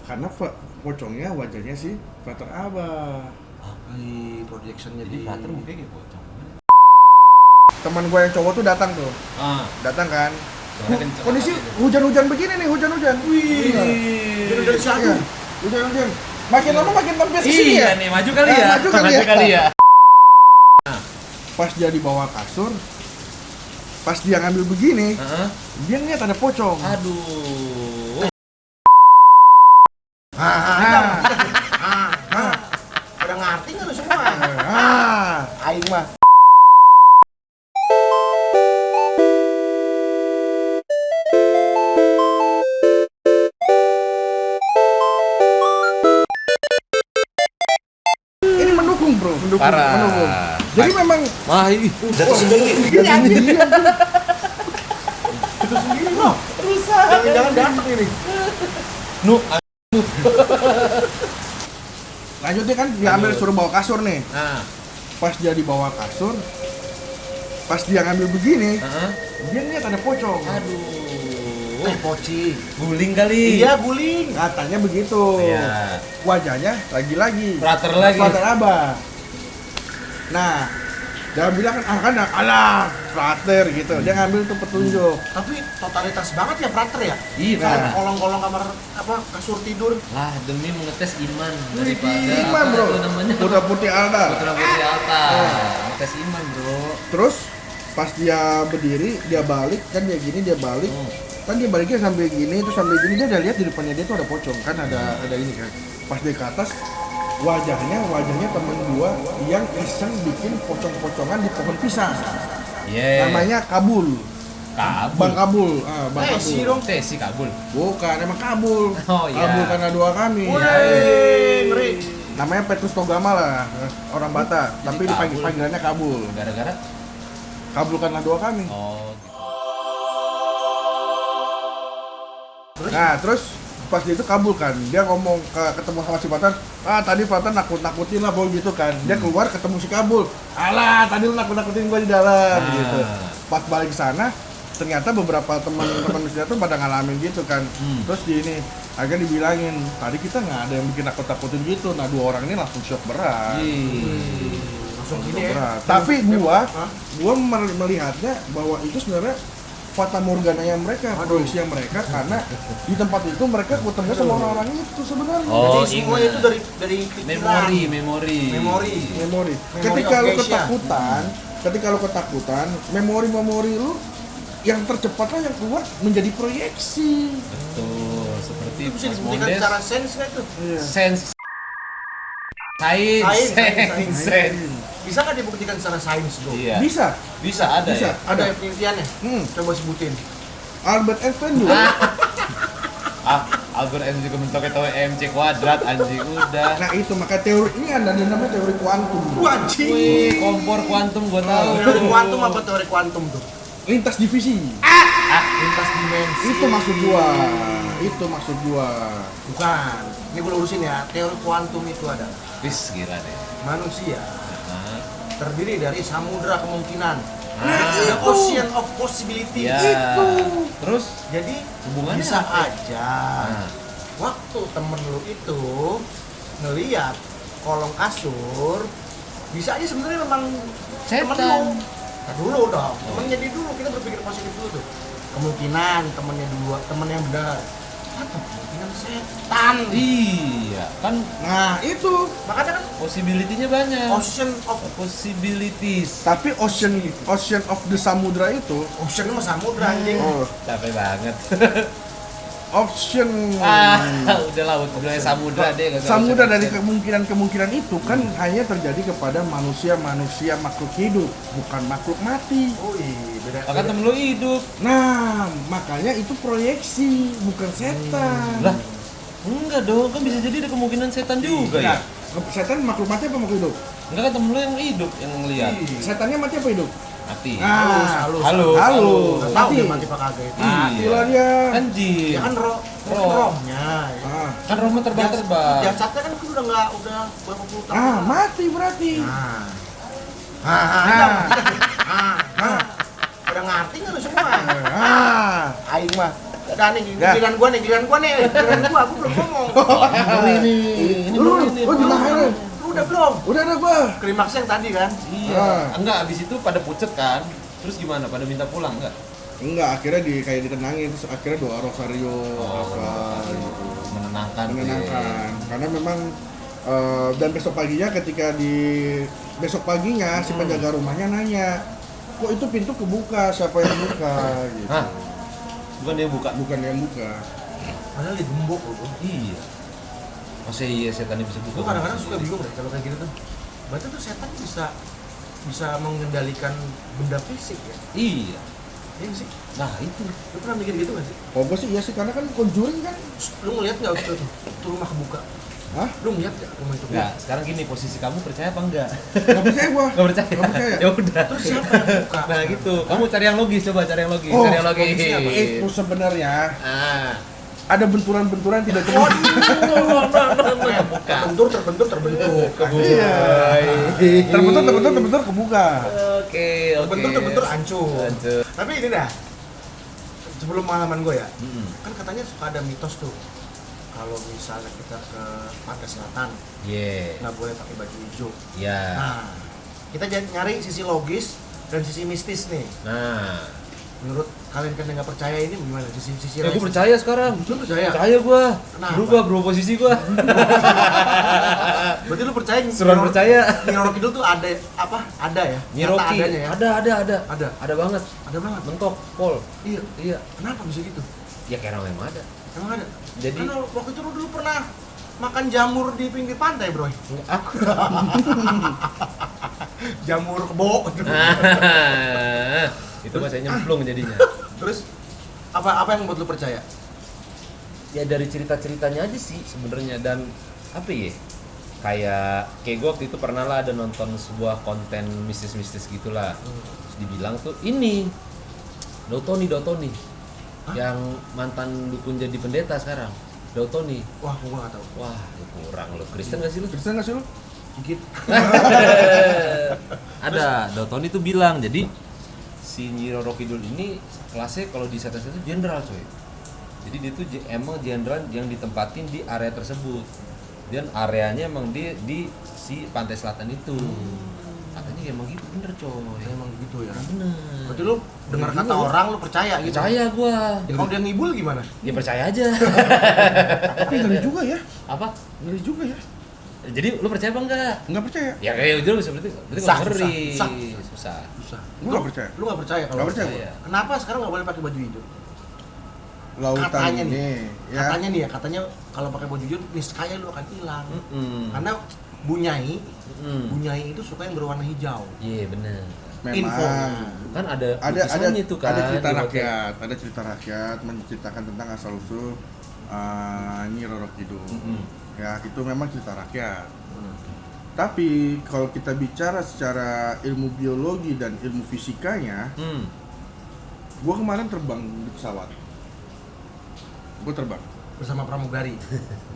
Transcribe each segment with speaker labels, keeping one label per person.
Speaker 1: Karena pocongnya wajahnya si Frater Abah.
Speaker 2: Di projectionnya
Speaker 3: Jadi
Speaker 2: di
Speaker 3: Frater mungkin kayak pocong.
Speaker 1: Teman gue yang cowok tuh datang tuh. Datang kan. Kondisi hujan-hujan begini nih, hujan-hujan. Wih.
Speaker 2: dari siapa?
Speaker 1: Hujan-hujan. Makin lama makin tempat kesini
Speaker 3: Iya
Speaker 1: ya.
Speaker 3: nih, maju kali ya.
Speaker 1: Maju kali ya.
Speaker 3: ya.
Speaker 1: Pas dia di bawah kasur, pas dia ngambil begini, dia ngeliat ada pocong.
Speaker 3: Aduh.
Speaker 2: Udah ngerti nggak lu semua? Aing mah.
Speaker 1: Ini mendukung bro, mendukung.
Speaker 3: Parah.
Speaker 1: Jadi memang
Speaker 3: Wah, ih,
Speaker 2: Jatuh sendiri.
Speaker 1: itu sendiri loh.
Speaker 2: Jangan datang ini.
Speaker 1: Lanjutnya kan dia ambil suruh bawa kasur nih.
Speaker 3: Nah,
Speaker 1: Pas dia di bawah kasur, pas dia ngambil begini, dia ngeliat ada pocong.
Speaker 3: aduh.
Speaker 2: Poci.
Speaker 3: Guling kali.
Speaker 2: Iya, guling.
Speaker 1: Katanya begitu.
Speaker 3: Iya.
Speaker 1: Wajahnya lagi-lagi.
Speaker 3: Frater lagi.
Speaker 1: Frater Abah. Nah, dia bilang kan alah Frater gitu. Dia ngambil tuh petunjuk.
Speaker 2: Tapi totalitas banget ya frater ya.
Speaker 3: Iya,
Speaker 1: Nah.
Speaker 3: parah.
Speaker 2: Kolong-kolong kamar apa kasur tidur.
Speaker 3: Lah, demi mengetes iman
Speaker 1: Wih,
Speaker 3: daripada
Speaker 1: iman
Speaker 3: apa
Speaker 1: bro.
Speaker 3: itu namanya?
Speaker 1: Putra putih altar.
Speaker 3: Putra Putri Alta. Mengetes iman, Bro.
Speaker 1: Terus pas dia berdiri, dia balik kan dia gini dia balik. Kan dia baliknya sambil gini terus sambil gini dia udah lihat di depannya dia tuh ada pocong kan ada ini kan. Pas dia ke atas wajahnya temen gua yang iseng bikin pocong-pocongan di pohon pisang.
Speaker 3: Iya.
Speaker 1: Namanya Kabul.
Speaker 3: Kabul.
Speaker 1: Bang Kabul. Bang
Speaker 2: Tesi
Speaker 1: Kabul.
Speaker 2: dong.
Speaker 3: Tesi Kabul.
Speaker 1: Bukan, emang Kabul.
Speaker 3: Oh, iya.
Speaker 1: Kabul karena doa kami.
Speaker 2: Ngeri.
Speaker 1: Namanya Petrus Togama lah, orang Batak, tapi
Speaker 3: Kabul.
Speaker 1: panggilannya Kabul.
Speaker 3: Gara-gara
Speaker 1: Kabul karena doa kami.
Speaker 3: oh gitu.
Speaker 1: Nah, terus pas dia itu kabul kan, dia ngomong ketemu sama si Fatan, tadi Fatan nakut-nakutin lah boy gitu kan. Dia keluar ketemu si Kabul, alah tadi lu nakut-nakutin gua di dalam gitu. Pas balik ke sana, ternyata beberapa teman-teman di tuh pada ngalamin gitu kan. Terus di ini agak dibilangin, tadi kita nggak ada yang bikin nakut-nakutin gitu. Nah, dua orang ini langsung shock berat.
Speaker 2: Langsung
Speaker 1: Shock
Speaker 2: gini ya.
Speaker 1: berat. Tapi gua melihatnya bahwa itu sebenarnya fata morgananya mereka, proyeksi mereka karena di tempat itu mereka ketemu sama orang-orang itu sebenarnya.
Speaker 3: Oh,
Speaker 2: Jadi semua itu dari pikiran.
Speaker 3: memori.
Speaker 1: Ketika
Speaker 2: of
Speaker 1: lu
Speaker 2: Geisha.
Speaker 1: ketakutan, memori lu yang tercepatlah yang keluar menjadi proyeksi.
Speaker 3: Betul, seperti
Speaker 2: Itu bisa
Speaker 3: Mas
Speaker 2: dibuktikan
Speaker 3: Mondes.
Speaker 2: secara sense nggak itu?
Speaker 3: Sense. Sains.
Speaker 2: Bisa nggak dibuktikan secara sains dong?
Speaker 3: Iya.
Speaker 1: Bisa.
Speaker 3: Bisa ada
Speaker 1: Bisa.
Speaker 3: ya.
Speaker 2: Ada penelitiannya? Coba sebutin.
Speaker 1: Albert Einstein juga.
Speaker 3: Albert Einstein juga mentoknya tahu MC kuadrat anjing udah.
Speaker 1: Nah itu maka teori ini ada namanya teori kuantum.
Speaker 2: Wajib.
Speaker 3: Wih, kompor kuantum gua tahu.
Speaker 2: Teori kuantum apa teori kuantum tuh?
Speaker 1: Lintas divisi.
Speaker 2: Lintas dimensi.
Speaker 1: Itu maksud gua.
Speaker 2: Bukan. Ini gue lurusin ya. Teori kuantum itu adalah
Speaker 3: Wis gila deh.
Speaker 2: manusia
Speaker 3: Nah,
Speaker 2: terdiri dari samudra kemungkinan.
Speaker 1: itu.
Speaker 2: The ocean of possibility.
Speaker 3: ya. Terus
Speaker 2: Jadi
Speaker 3: hubungannya
Speaker 2: bisa
Speaker 3: apa?
Speaker 2: aja
Speaker 3: Nah.
Speaker 2: waktu temen lu itu ngeliat kolong kasur, bisa aja sebenarnya memang temen
Speaker 3: Setan.
Speaker 2: lu. Nah, dulu dong, temennya di dulu kita berpikir positif dulu tuh. Kemungkinan temennya dua, temen yang benar. Atau kemungkinan setan.
Speaker 3: Iya, kan
Speaker 1: Nah itu.
Speaker 2: Makanya kan
Speaker 3: possibility-nya banyak.
Speaker 2: ocean of
Speaker 3: Possibilities.
Speaker 1: Tapi ocean of the samudra itu,
Speaker 2: ocean mah samudra anjing.
Speaker 3: Capek banget.
Speaker 1: ocean
Speaker 3: Udahlah udah samudra deh nggak usah
Speaker 1: samudra
Speaker 3: ocean.
Speaker 1: dari kemungkinan itu kan hanya terjadi kepada manusia makhluk hidup, bukan makhluk mati.
Speaker 2: Oh iya, beda.
Speaker 3: Bahkan temen lu hidup.
Speaker 1: Nah, makanya itu proyeksi, bukan setan.
Speaker 3: Lah, enggak dong, kan bisa jadi ada kemungkinan setan juga ya.
Speaker 1: Nah, setan makhluk mati apa makhluk hidup?
Speaker 3: Enggak kan temen lu yang hidup yang ngeliat.
Speaker 1: Setannya mati apa hidup?
Speaker 3: Mati.
Speaker 2: Halus.
Speaker 1: Halo.
Speaker 2: Nggak tahu
Speaker 1: Mati.
Speaker 2: dia mati apa kagak itu.
Speaker 1: Mati lah dia.
Speaker 3: Anjir.
Speaker 2: Ya kan
Speaker 3: Roh.
Speaker 2: rohnya. Ya.
Speaker 1: Ah,
Speaker 3: Kan rumah terbang-terbang.
Speaker 2: Jasadnya kan udah berapa puluh tahun.
Speaker 1: mati berarti.
Speaker 2: Udah ngerti nggak lu semua?
Speaker 1: Ah,
Speaker 2: Aing mah Nah nih, giliran gua nih, gua belum ngomong.
Speaker 3: Ini
Speaker 1: Lu gimana?
Speaker 2: Lu udah belum?
Speaker 1: Udah ada gua.
Speaker 2: Klimaksnya yang tadi kan?
Speaker 3: Iya. Enggak, abis itu pada pucet kan. Terus gimana? Pada minta pulang enggak?
Speaker 1: Enggak, akhirnya kayak ditenangin, terus akhirnya doa rosario apa gitu.
Speaker 3: Menenangkan.
Speaker 1: Menenangkan. Karena memang dan besok paginya si penjaga rumahnya nanya, kok itu pintu kebuka, siapa yang buka gitu.
Speaker 3: Hah? Bukan dia buka.
Speaker 1: Bukan yang buka.
Speaker 2: Padahal dia gembok loh.
Speaker 3: Iya. Masa iya setan bisa buka?
Speaker 2: Gua kadang-kadang suka bingung deh kalau kayak gitu tuh. Berarti tuh setan bisa mengendalikan benda fisik ya?
Speaker 3: Iya.
Speaker 2: Iya sih.
Speaker 3: Nah, itu.
Speaker 2: Lu pernah mikir gitu gak sih?
Speaker 1: Oh, gue sih iya sih, karena kan conjuring kan.
Speaker 2: Lu ngeliat nggak waktu itu tuh rumah kebuka?
Speaker 1: Hah?
Speaker 2: Lu ngeliat nggak rumah itu?
Speaker 3: Enggak, sekarang gini, posisi kamu percaya apa enggak?
Speaker 1: Gak percaya gua.
Speaker 3: Enggak percaya.
Speaker 1: Nggak percaya.
Speaker 3: Ya udah.
Speaker 2: Terus siapa yang buka?
Speaker 3: Nah, gitu. Kamu cari yang logis, coba cari yang logis.
Speaker 1: Oh,
Speaker 3: Cari yang logis.
Speaker 2: logisnya apa?
Speaker 1: Itu sebenarnya
Speaker 3: Ah.
Speaker 1: ada benturan-benturan tidak
Speaker 2: Oh,
Speaker 1: terbuka.
Speaker 2: terbentur.
Speaker 1: Iya. Terbentur kebuka.
Speaker 3: Oke.
Speaker 2: Terbentur hancur.
Speaker 3: Hancur.
Speaker 2: Tapi ini dah. Sebelum pengalaman gue ya,
Speaker 3: Mm-mm.
Speaker 2: kan katanya suka ada mitos tuh. Kalau misalnya kita ke pantai selatan,
Speaker 3: Yeah.
Speaker 2: nggak boleh pakai baju hijau.
Speaker 3: Ya.
Speaker 2: Nah, kita nyari sisi logis dan sisi mistis nih.
Speaker 3: Nah.
Speaker 2: Menurut kalian yang nggak percaya ini gimana? Sisi
Speaker 3: Ya gue percaya sekarang.
Speaker 2: Lu percaya?
Speaker 3: Percaya gue.
Speaker 2: Kenapa?
Speaker 3: Berubah posisi gue.
Speaker 2: Berarti lu percaya?
Speaker 3: Suruhan percaya.
Speaker 2: Nyiroro Kidul tuh ada apa? Ada ya?
Speaker 3: Nyiroki.
Speaker 2: Nyata adanya ya?
Speaker 3: Ada.
Speaker 2: Ada.
Speaker 3: Ada banget.
Speaker 2: Ada banget.
Speaker 3: Mentok, Pol.
Speaker 2: Iya.
Speaker 3: Iya.
Speaker 2: Kenapa bisa gitu?
Speaker 3: Ya kayak orang emang ada.
Speaker 2: Emang ada?
Speaker 3: Jadi-
Speaker 2: kan waktu itu lu dulu pernah makan jamur di pinggir pantai, bro.
Speaker 3: Aku.
Speaker 2: Jamur kebo.
Speaker 3: Itu bahasa nyemplung jadinya.
Speaker 2: Terus apa yang membuat lu percaya?
Speaker 3: Ya dari cerita-ceritanya aja sih sebenarnya, dan apa ya? Kayak gue waktu itu pernah lah ada nonton sebuah konten mistis-mistis gitulah. Terus dibilang tuh ini Dautoni.
Speaker 2: Hah?
Speaker 3: Yang mantan dukun jadi pendeta sekarang. Dautoni.
Speaker 2: Wah, gua nggak tahu.
Speaker 3: Wah, kurang lo. Kristen gak sih lu?
Speaker 1: Kristen nggak sih lu?
Speaker 2: Dikit.
Speaker 3: Ada, Dautoni tuh bilang, jadi si Nyiroro Kidul ini kelasnya kalau di setan itu jenderal coy. Jadi dia tuh emang jenderal yang ditempatin di area tersebut. Dan areanya emang di si pantai selatan itu. Katanya emang gitu, bener coy.
Speaker 2: Emang gitu ya.
Speaker 3: Bener.
Speaker 2: Berarti lu dengar
Speaker 3: Bener
Speaker 2: kata
Speaker 3: juga.
Speaker 2: orang lu percaya gitu.
Speaker 3: Percaya gua.
Speaker 2: Ya, kalau dia ngibul gimana?
Speaker 3: Ya percaya aja.
Speaker 1: Tapi ngeri juga ya.
Speaker 3: Apa?
Speaker 1: Ngeri juga ya.
Speaker 3: Jadi lu percaya apa enggak?
Speaker 1: Nggak percaya.
Speaker 3: Ya kayak itu berarti
Speaker 2: Sah,
Speaker 3: nggak ngeri.
Speaker 2: sah.
Speaker 3: Susah.
Speaker 2: Susah.
Speaker 1: Gua nggak percaya.
Speaker 2: Lu nggak percaya kalau
Speaker 1: Nggak percaya
Speaker 3: Percaya.
Speaker 2: Kenapa sekarang nggak boleh pakai baju hijau?
Speaker 1: Lautan
Speaker 2: Katanya
Speaker 1: ini
Speaker 2: nih.
Speaker 1: ya.
Speaker 2: Katanya kalau pakai baju hijau niskaya lu akan hilang.
Speaker 3: Mm-mm.
Speaker 2: Karena Bunyai
Speaker 3: Mm.
Speaker 2: itu suka yang berwarna hijau.
Speaker 3: Iya bener.
Speaker 2: Info.
Speaker 1: Memang
Speaker 3: Kan ada
Speaker 1: ada
Speaker 3: lukisannya itu kan.
Speaker 1: ada cerita
Speaker 3: di hotel.
Speaker 1: rakyat, ada cerita rakyat menceritakan tentang asal usul Nyi Roro Kidul.
Speaker 3: Mm-mm.
Speaker 1: Ya itu memang cerita rakyat. Tapi kalau kita bicara secara ilmu biologi dan ilmu fisikanya,
Speaker 3: Hmm.
Speaker 1: gua kemarin terbang di pesawat. Gua terbang
Speaker 2: Bersama pramugari,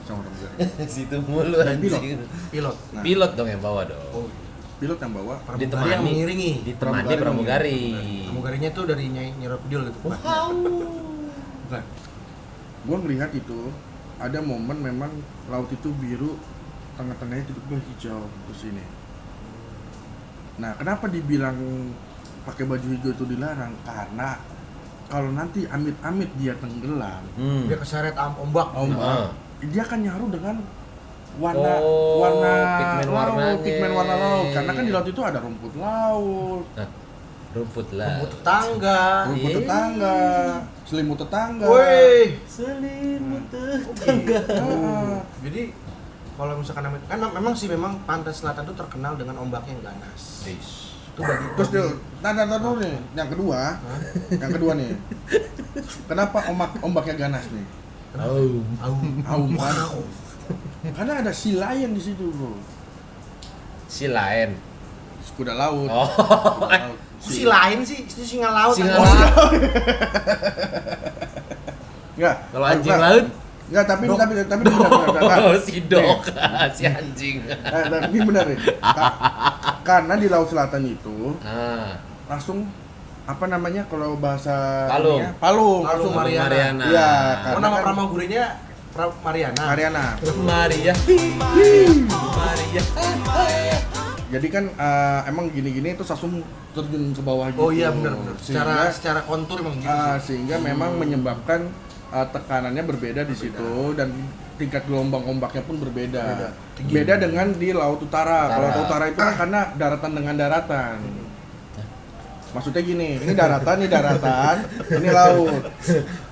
Speaker 1: sama temen gue.
Speaker 3: Situ mulu
Speaker 1: Dan
Speaker 3: anjing.
Speaker 2: pilot.
Speaker 1: Nah,
Speaker 3: Pilot dong yang bawa dong.
Speaker 2: Oh,
Speaker 1: pilot yang bawa.
Speaker 2: pramugari yang mengiringi.
Speaker 3: Ditemani pramugari.
Speaker 2: Pramugarinya tuh dari Nyai Roro Kidul gitu. Bukan.
Speaker 1: Gua ngelihat itu ada momen memang laut itu biru, tengah-tengahnya tiba-tiba hijau ke sini. Nah, kenapa dibilang pakai baju hijau itu dilarang? Karena kalau nanti amit-amit dia tenggelam,
Speaker 3: Hmm.
Speaker 2: Dia keseret ombak.
Speaker 3: Ah.
Speaker 1: dia akan nyaru dengan
Speaker 3: Oh, pigmen warnanya.
Speaker 1: pigmen warna laut. Karena kan di laut itu ada rumput laut,
Speaker 3: Nah, rumput lah.
Speaker 2: Rumput tetangga.
Speaker 1: rumput tetangga, selimut tetangga.
Speaker 2: Woi.
Speaker 3: Selimut
Speaker 1: Ah.
Speaker 2: Jadi kalau misalkan kan memang pantai selatan itu terkenal dengan ombaknya yang ganas. Itu bagi
Speaker 1: Terus dia, tanda dulu nih, yang kedua nih. Kenapa ombaknya ganas nih?
Speaker 3: Oh.
Speaker 1: Aum kan? Karena ada sea lion di situ, bro.
Speaker 3: Si lain.
Speaker 1: Kuda laut.
Speaker 3: Oh.
Speaker 1: Kuda laut.
Speaker 2: si lain sih, itu singa laut.
Speaker 3: Singa
Speaker 2: Oh,
Speaker 3: laut.
Speaker 1: Enggak.
Speaker 3: Kalau anjing laut?
Speaker 1: Enggak, tapi
Speaker 2: Dok.
Speaker 1: benar.
Speaker 3: Oh, si dok, si anjing.
Speaker 1: Tapi benar nih. Karena di laut selatan itu
Speaker 3: Ah.
Speaker 1: langsung apa namanya kalau bahasa
Speaker 3: Palung.
Speaker 1: ininya? Palung.
Speaker 2: Palung
Speaker 1: maksudnya.
Speaker 3: Mariana.
Speaker 1: Iya,
Speaker 2: Oh,
Speaker 1: karena
Speaker 2: nama
Speaker 1: kan
Speaker 2: pramugurinya Mariana.
Speaker 1: Mariana.
Speaker 3: Maria. Maria.
Speaker 1: Jadi kan emang gini-gini itu langsung terjun ke bawah gitu.
Speaker 2: Oh iya benar.
Speaker 1: Sehingga,
Speaker 2: Secara kontur emang gitu.
Speaker 1: sehingga memang menyebabkan tekanannya berbeda di situ dan tingkat gelombang ombaknya pun berbeda. Beda dengan di Laut Utara. Kalau Laut Utara itu kan karena daratan dengan daratan. Maksudnya gini, ini daratan, ini laut.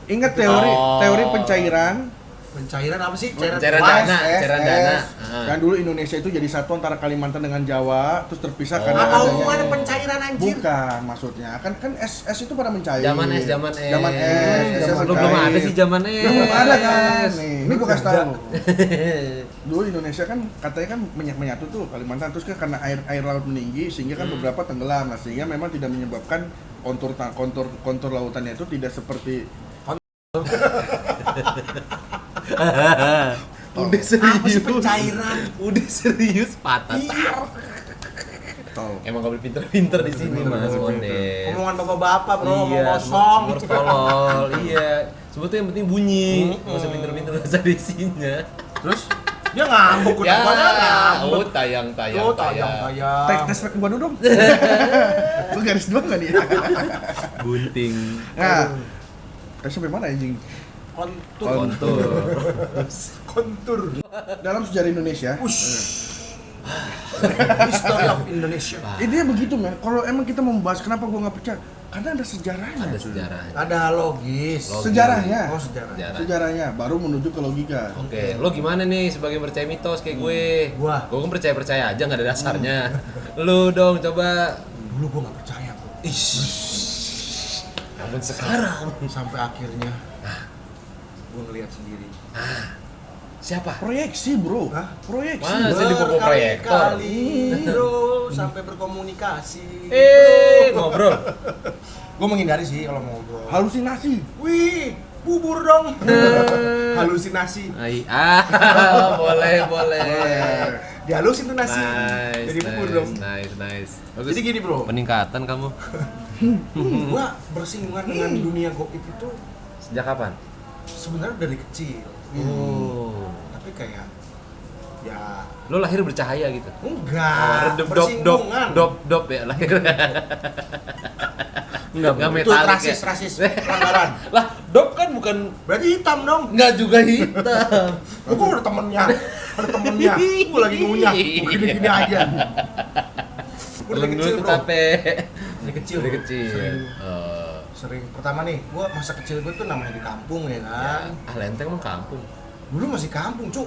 Speaker 1: Ingat teori pencairan?
Speaker 2: Pencairan apa sih?
Speaker 3: Cairan
Speaker 2: Wah,
Speaker 3: dana, cairan dana.
Speaker 1: Kan dulu Indonesia itu jadi satu antara Kalimantan dengan Jawa, terus terpisah karena
Speaker 2: Apa
Speaker 1: adanya
Speaker 2: hubungannya
Speaker 1: ini.
Speaker 2: pencairan anjir?
Speaker 1: Bukan, maksudnya kan es itu pada mencair.
Speaker 3: Zaman es.
Speaker 1: Zaman
Speaker 3: Belum
Speaker 1: cair.
Speaker 3: ada sih zaman es.
Speaker 1: Belum ada kan. Nih, ini gua kasih tahu. Dulu Indonesia kan katanya kan menyatu tuh Kalimantan, terus kan karena air laut meninggi sehingga kan beberapa tenggelam. Nah, sehingga memang tidak menyebabkan kontur lautannya itu tidak seperti
Speaker 3: Udah
Speaker 2: Apa sih
Speaker 3: serius.
Speaker 2: pencairan?
Speaker 3: Udah serius patah.
Speaker 2: Iya.
Speaker 1: tol.
Speaker 3: Emang gak boleh pinter-pinter di sini Mas Monde.
Speaker 2: Omongan bapak-bapak bro,
Speaker 3: Iya,
Speaker 2: ngomong kosong.
Speaker 3: harus tolol. Iya. Sebetulnya yang penting bunyi. Nggak usah pinter-pinter bahasa isinya.
Speaker 2: Terus dia ngambek
Speaker 3: Ya,
Speaker 2: kenapa dia ngambek?
Speaker 3: oh tayang.
Speaker 2: Oh, tayang.
Speaker 1: Tes rek gua dulu dong. Lu garis doang enggak nih?
Speaker 3: Bunting.
Speaker 1: Nah, tes sampai mana anjing?
Speaker 2: Kontur. Kontur.
Speaker 1: Dalam sejarah Indonesia,
Speaker 2: History of Indonesia.
Speaker 1: intinya begitu men. Kalau emang kita mau membahas kenapa gua nggak percaya, karena ada sejarahnya.
Speaker 3: Ada
Speaker 1: cuy.
Speaker 3: sejarah.
Speaker 2: Ada logis.
Speaker 3: Logis.
Speaker 1: Sejarahnya.
Speaker 2: Oh, sejarah.
Speaker 3: Sejarah.
Speaker 1: Sejarahnya baru menuju ke logika.
Speaker 3: Oke, lo gimana nih sebagai percaya mitos kayak gue?
Speaker 2: Gua.
Speaker 3: Gue kan percaya aja nggak ada dasarnya. Lu dong coba.
Speaker 2: Dulu gua nggak percaya bro.
Speaker 3: Namun sekarang.
Speaker 2: Sampai akhirnya gua ngelihat sendiri.
Speaker 3: Siapa?
Speaker 1: Proyeksi, Bro.
Speaker 2: Hah?
Speaker 1: Proyeksi.
Speaker 3: Masa di buku proyektor?
Speaker 2: Berkali-kali bro, sampai berkomunikasi.
Speaker 3: Ngobrol.
Speaker 2: Gua menghindari sih kalau mau ngobrol.
Speaker 1: Halusinasi.
Speaker 2: Wih, bubur dong. Halusinasi.
Speaker 3: Boleh.
Speaker 2: Dihalusin tuh nasi.
Speaker 3: Nice,
Speaker 2: Jadi bubur dong.
Speaker 3: nice. Bagus.
Speaker 2: Jadi gini bro,
Speaker 3: Peningkatan kamu.
Speaker 2: gua bersinggungan dengan dunia goib itu
Speaker 3: Sejak kapan?
Speaker 2: sebenarnya dari kecil.
Speaker 3: Oh.
Speaker 2: Tapi kayak ya
Speaker 3: Lo lahir bercahaya gitu.
Speaker 2: enggak,
Speaker 3: Redup
Speaker 2: bersinggungan.
Speaker 3: dop ya lahir. Enggak
Speaker 2: Itu
Speaker 3: metalik
Speaker 2: rasis, pelanggaran.
Speaker 3: Lah, dop kan bukan
Speaker 2: Berarti hitam dong.
Speaker 3: enggak juga hitam.
Speaker 2: Gua ada temennya. Gua lagi ngunyah. Gua gini-gini aja. Gua dari kecil bro.
Speaker 3: Tapi
Speaker 2: Dari kecil.
Speaker 3: dari
Speaker 2: bro.
Speaker 3: kecil.
Speaker 2: Sering. Pertama nih, gua masa kecil gua tuh namanya di kampung ya kan.
Speaker 3: Lenteng mah kampung.
Speaker 2: Dulu masih kampung, Cuk.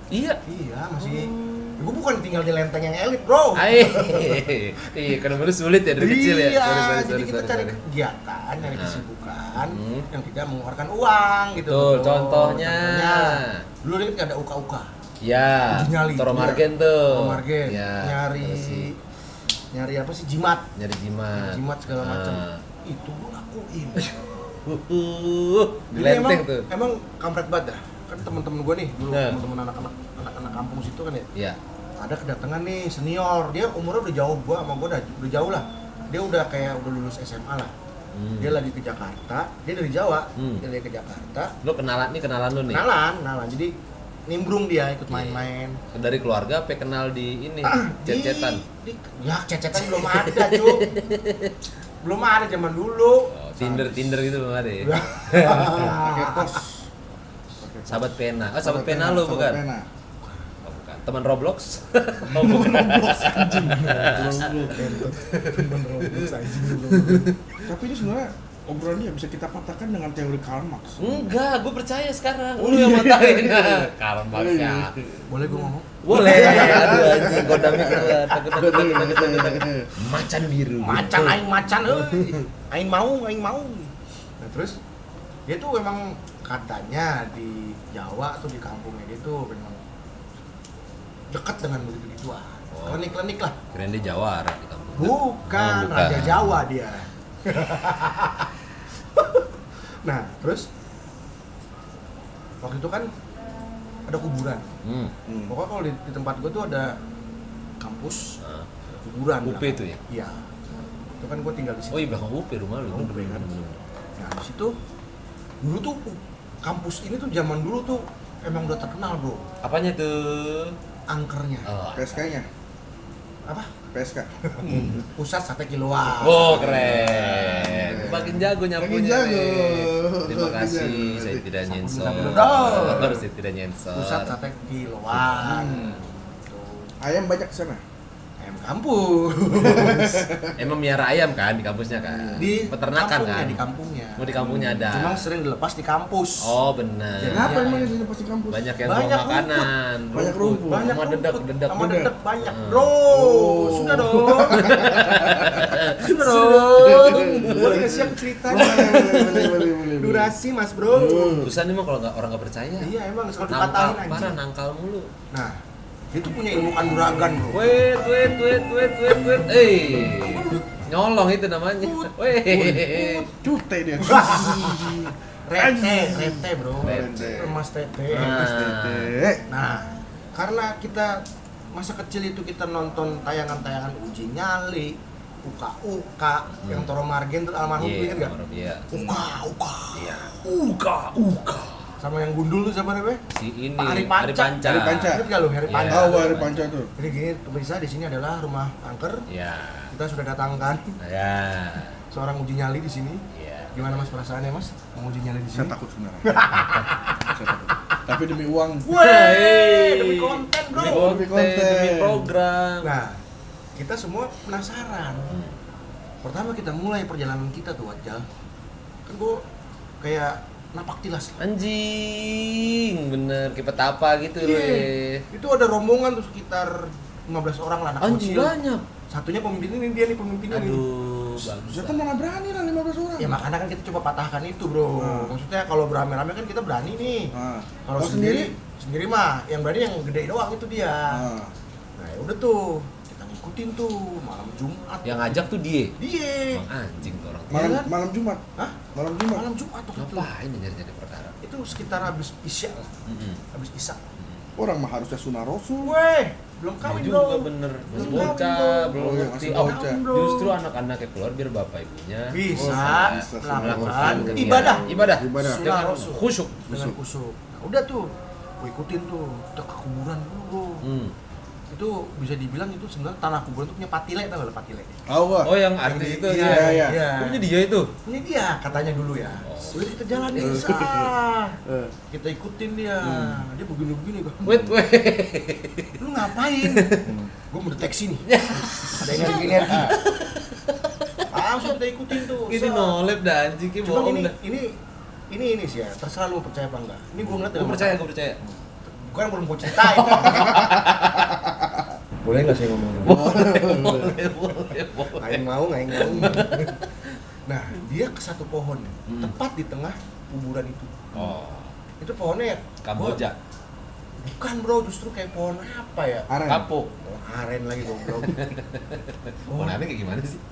Speaker 3: Iya.
Speaker 2: Iya, masih. Gua bukan tinggal di lenteng yang elit, bro.
Speaker 3: Iya, karena baru sulit ya dari kecil ya.
Speaker 2: Iya, jadi kita cari kegiatan, nyari kesibukan yang tidak mengeluarkan uang gitu.
Speaker 3: Betul,
Speaker 2: bro.
Speaker 3: contohnya.
Speaker 2: Dulu kan nggak ada uka-uka.
Speaker 3: Ya,
Speaker 2: Uji nyali.
Speaker 3: Toro Margen tuh.
Speaker 2: Toro Margen.
Speaker 3: Ya,
Speaker 2: Nyari
Speaker 3: terus sih.
Speaker 2: nyari apa sih? Jimat.
Speaker 3: Nyari jimat.
Speaker 2: Jimat segala macam.
Speaker 3: Ah.
Speaker 2: Itu gua lakuin.
Speaker 3: Di
Speaker 2: Jadi
Speaker 3: lenteng tuh.
Speaker 2: emang kampret banget dah. Kan teman-teman gua nih, dulu
Speaker 3: Nah.
Speaker 2: teman-teman anak-anak kampung situ kan ya.
Speaker 3: Iya.
Speaker 2: Ada kedatangan nih senior, dia umurnya udah jauh gua sama gua udah jauh lah. Dia udah kayak udah lulus SMA lah. Dia lagi ke Jakarta, dia dari Jawa, dia lagi ke Jakarta.
Speaker 3: Lo kenalan lo nih.
Speaker 2: Kenalan. Jadi nimbrung dia ikut main-main.
Speaker 3: Dari keluarga apa kenal di ini? Cecetan.
Speaker 2: Ya cecetan belum ada, Cuk. Belum ada zaman dulu.
Speaker 3: Oh, Tinder gitu belum ada ya.
Speaker 1: Pakai pos.
Speaker 3: Sahabat pena. Oh, sahabat pena lo bukan?
Speaker 1: Pena.
Speaker 3: Oh, bukan. Teman Roblox? Oh, bukan.
Speaker 1: Tapi ini sebenarnya obrolannya bisa kita patahkan dengan teori Karl Marx.
Speaker 3: Enggak, gue percaya sekarang. Lu yang matahin. Karl Marx ya.
Speaker 2: Boleh gua ngomong?
Speaker 3: Boleh. Aduh anjing, godamnya keluar. Takut. Macan biru.
Speaker 2: Macan euy. Aing mau. Nah, terus dia tuh memang katanya di Jawa atau di kampungnya dia tuh memang dekat dengan begitu-begituan. Klinik-klinik lah.
Speaker 3: Keren dia Jawara di kampung.
Speaker 2: Bukan,
Speaker 3: Oh, bukan.
Speaker 2: Raja Jawa dia. Nah, terus waktu itu kan ada kuburan. Pokoknya kalau di tempat gue tuh ada kampus, ada kuburan.
Speaker 3: UP
Speaker 2: belakang.
Speaker 3: itu ya?
Speaker 2: Iya. Itu kan gue tinggal di situ.
Speaker 3: Oh iya, belakang UP rumah lu.
Speaker 2: Belakang UP kan. Nah di situ dulu tuh kampus ini tuh zaman dulu tuh emang udah terkenal bro.
Speaker 3: Apanya tuh?
Speaker 2: Angkernya.
Speaker 3: Oh.
Speaker 1: PSK-nya.
Speaker 2: Apa?
Speaker 1: PSK.
Speaker 2: Pusat sate kiloan.
Speaker 3: Oh, keren. Makin jago nyapunya.
Speaker 1: Makin jago.
Speaker 3: nih. Terima
Speaker 1: Makin
Speaker 3: kasih,
Speaker 1: jago.
Speaker 3: saya tidak nyensor.
Speaker 2: Benar.
Speaker 3: Saya tidak nyensor.
Speaker 2: Pusat sate kiloan. Tuh.
Speaker 1: Ayam banyak di sana.
Speaker 2: Ayam kampus.
Speaker 3: Emang miara ayam kan di kampusnya kan?
Speaker 2: Di
Speaker 3: peternakan
Speaker 2: kampungnya,
Speaker 3: kan?
Speaker 2: di kampungnya.
Speaker 3: Mau di kampungnya ada.
Speaker 2: Cuma sering dilepas di kampus.
Speaker 3: Oh, benar.
Speaker 1: Kenapa
Speaker 2: Iya,
Speaker 1: emang
Speaker 2: iya.
Speaker 1: di sini pasti kampus?
Speaker 3: Banyak yang
Speaker 2: Banyak
Speaker 3: bawa makanan,
Speaker 1: Banyak rumput.
Speaker 2: Banyak
Speaker 3: sama
Speaker 2: rumput,
Speaker 3: dedak.
Speaker 2: sama dedek banyak,
Speaker 3: Hmm.
Speaker 2: bro. Sudah dong. Sudah dong. Boleh nggak sih aku cerita?
Speaker 1: Boleh.
Speaker 2: Durasi mas bro.
Speaker 3: Susah nih mah kalau orang nggak percaya.
Speaker 2: Iya emang selalu
Speaker 3: Nangkal,
Speaker 2: dipatahin
Speaker 3: parah
Speaker 2: anjing.
Speaker 3: nangkal mulu.
Speaker 2: Nah, itu punya ilmu kanuragan bro.
Speaker 3: Wait. Nyolong itu namanya. Wait.
Speaker 1: Cute dia.
Speaker 2: Rete bro.
Speaker 3: Rete.
Speaker 2: Emas tete.
Speaker 1: Tete.
Speaker 2: Nah, karena kita masa kecil itu kita nonton tayangan-tayangan uji nyali, uka yang Toro Margen tuh almarhum tuh inget gak?
Speaker 3: Iya.
Speaker 2: Uka.
Speaker 3: Iya.
Speaker 2: Uka. Sama yang gundul tuh siapa namanya?
Speaker 3: Si ini
Speaker 2: Pak Ari Panca.
Speaker 1: Ari Panca.
Speaker 2: Ingat gak lu Hari
Speaker 3: Iya.
Speaker 2: Panca?
Speaker 1: Oh, Hari Panca tuh.
Speaker 2: Jadi gini, pemirsa di sini adalah rumah angker.
Speaker 3: Iya.
Speaker 2: Kita sudah datangkan
Speaker 3: Ya.
Speaker 2: seorang uji nyali di sini.
Speaker 3: Iya.
Speaker 2: Gimana mas perasaannya mas? Mau uji nyali di
Speaker 1: Saya
Speaker 2: sini?
Speaker 1: takut sebenarnya. Saya takut. Tapi demi uang.
Speaker 2: Weh, demi konten bro.
Speaker 3: Demi konten, demi program.
Speaker 2: Nah, kita semua penasaran. Pertama kita mulai perjalanan kita tuh Wajal. Kan gua kayak napak tilas.
Speaker 3: Anjing, bener kayak petapa gitu
Speaker 2: Iya.
Speaker 3: Le.
Speaker 2: Itu ada rombongan tuh sekitar 15 orang lah anak
Speaker 3: Anjing
Speaker 2: kecil.
Speaker 3: banyak.
Speaker 2: Satunya pemimpin ini, dia nih pemimpinnya nih.
Speaker 3: Aduh, bagus.
Speaker 1: Saya mana berani lah 15 orang.
Speaker 2: Ya makanya kan kita coba patahkan itu bro. Maksudnya kalau beramai-ramai kan kita berani nih.
Speaker 1: Ah.
Speaker 2: Kalau
Speaker 1: Oh,
Speaker 2: sendiri mah yang berani yang gede doang itu dia.
Speaker 1: Ah.
Speaker 2: Nah ya udah tuh kita ngikutin tuh malam Jumat.
Speaker 3: Yang ngajak tuh dia.
Speaker 2: Dia.
Speaker 3: Bang anjing tuh orang.
Speaker 1: Malam
Speaker 2: Iya kan?
Speaker 1: malam Jumat.
Speaker 2: Hah?
Speaker 1: Malam Jumat.
Speaker 2: Malam Jumat tuh.
Speaker 3: Ngapain nyari-nyari perkara?
Speaker 2: Itu sekitar habis isya lah. Habis isya.
Speaker 1: Orang mah harusnya sunah rasul.
Speaker 2: Weh, belum
Speaker 3: Ini
Speaker 2: kawin
Speaker 3: juga
Speaker 2: bro.
Speaker 3: bener, masih
Speaker 2: Belum
Speaker 3: bocah,
Speaker 2: kawin,
Speaker 3: belum
Speaker 1: bro.
Speaker 3: ngerti.
Speaker 1: Masih
Speaker 3: Oh,
Speaker 1: bocah.
Speaker 3: justru anak-anaknya keluar biar bapak ibunya
Speaker 2: Bisa
Speaker 1: bisa
Speaker 2: melakukan
Speaker 3: kegiatan.
Speaker 2: ibadah
Speaker 3: Ibadah.
Speaker 1: Ibadah.
Speaker 3: Dengan
Speaker 2: Sunnah Rasul.
Speaker 3: khusyuk.
Speaker 2: dengan kusuk. Nah, udah tuh, gue ikutin tuh, kita ke kuburan dulu bro. Itu bisa dibilang itu sebenarnya tanah kuburan itu punya patile, tau gak lo patile?
Speaker 1: Tahu gua.
Speaker 3: Oh, yang artis itu
Speaker 2: Iya,
Speaker 3: ya.
Speaker 1: iya.
Speaker 2: iya.
Speaker 3: Oh, punya dia itu.
Speaker 2: Ini dia katanya dulu ya.
Speaker 3: Oh.
Speaker 2: Udah kita jalan nih,
Speaker 1: Eh.
Speaker 2: kita ikutin dia. Dia begini-begini kan.
Speaker 3: Wait.
Speaker 2: Lu ngapain? Gue mendeteksi nih. Ada energi. Langsung kita ikutin tuh.
Speaker 3: Ini
Speaker 2: set.
Speaker 3: nolep dah anjing, kayak
Speaker 2: Cuma
Speaker 3: bohong
Speaker 2: ini
Speaker 3: dah.
Speaker 2: ini sih ya. Terserah lu mau percaya apa enggak. Ini gue ngeliat
Speaker 3: Gue
Speaker 2: dengan
Speaker 3: percaya,
Speaker 2: mata.
Speaker 3: gue percaya.
Speaker 2: Gue yang belum gue ceritain. Boleh nggak saya ngomong?
Speaker 3: Boleh.
Speaker 2: Nggak mau. Nah, dia ke satu pohon, tepat di tengah kuburan itu.
Speaker 3: Oh,
Speaker 2: Itu pohonnya ya?
Speaker 3: Kamboja.
Speaker 2: Bukan bro, justru kayak pohon apa ya?
Speaker 1: Aren.
Speaker 3: Kapuk.
Speaker 2: Pohon aren lagi goblok.
Speaker 3: Pohon aren kayak gimana sih?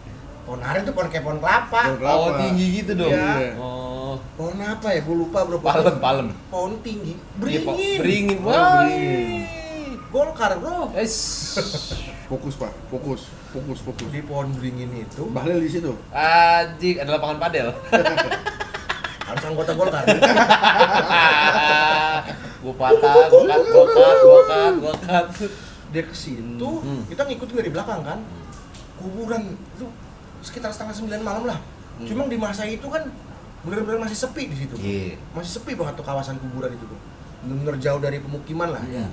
Speaker 2: Pohon aren tuh pohon kayak pohon kelapa.
Speaker 1: Pohon kelapa.
Speaker 3: Oh, tinggi gitu dong.
Speaker 2: Iya.
Speaker 3: Oh,
Speaker 2: Pohon apa ya? Gue lupa bro. Pohon-
Speaker 3: palem.
Speaker 2: Pohon tinggi.
Speaker 3: Iya, Pak.
Speaker 2: Beringin.
Speaker 3: Beringin.
Speaker 1: Oh,
Speaker 3: Wah.
Speaker 1: beringin.
Speaker 2: Golkar bro.
Speaker 1: Fokus, Pak. Fokus.
Speaker 2: Di pohon beringin itu
Speaker 1: Bahlil di situ.
Speaker 3: Anjing, ada lapangan padel.
Speaker 2: harus anggota Golkar.
Speaker 3: Gua patah, gua cut.
Speaker 2: Dia ke situ, kita ngikutin dari belakang kan. Kuburan itu sekitar 8:30 malam lah. Cuma di masa itu kan bener-bener masih sepi di situ.
Speaker 3: Iya.
Speaker 2: Masih sepi banget tuh kawasan kuburan itu tuh. Bener-bener jauh dari pemukiman lah.
Speaker 3: Iya.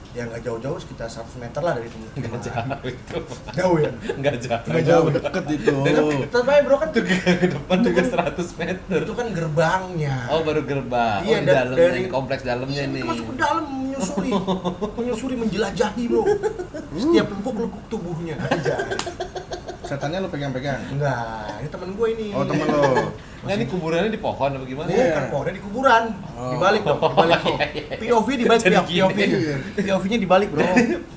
Speaker 2: Ya nggak jauh-jauh, sekitar 100 meter lah dari pemukiman.
Speaker 3: Enggak jauh itu.
Speaker 2: Jauh ya?
Speaker 3: Enggak jauh.
Speaker 1: Nggak jauh deket itu.
Speaker 2: Tetep aja bro kan
Speaker 3: Ke depan juga 100 meter.
Speaker 2: itu kan gerbangnya.
Speaker 3: Oh, baru gerbang.
Speaker 2: Iya,
Speaker 3: Oh, di dalamnya,
Speaker 2: dari
Speaker 3: di kompleks dalamnya
Speaker 2: Iya,
Speaker 3: nih.
Speaker 2: kita masuk ke dalam menyusuri menjelajahi bro. Setiap lekuk tubuhnya aja.
Speaker 1: Setannya lu pegang-pegang.
Speaker 2: Enggak, ini temen gue ini.
Speaker 1: Oh, temen lo.
Speaker 3: Nah, ini kuburannya di pohon apa gimana?
Speaker 1: Iya.
Speaker 2: Bukan pohonnya di kuburan.
Speaker 1: Oh.
Speaker 2: Dibalik dong, dibalik. POV dibalik,
Speaker 3: Jadi gini.
Speaker 2: POV-nya dibalik bro.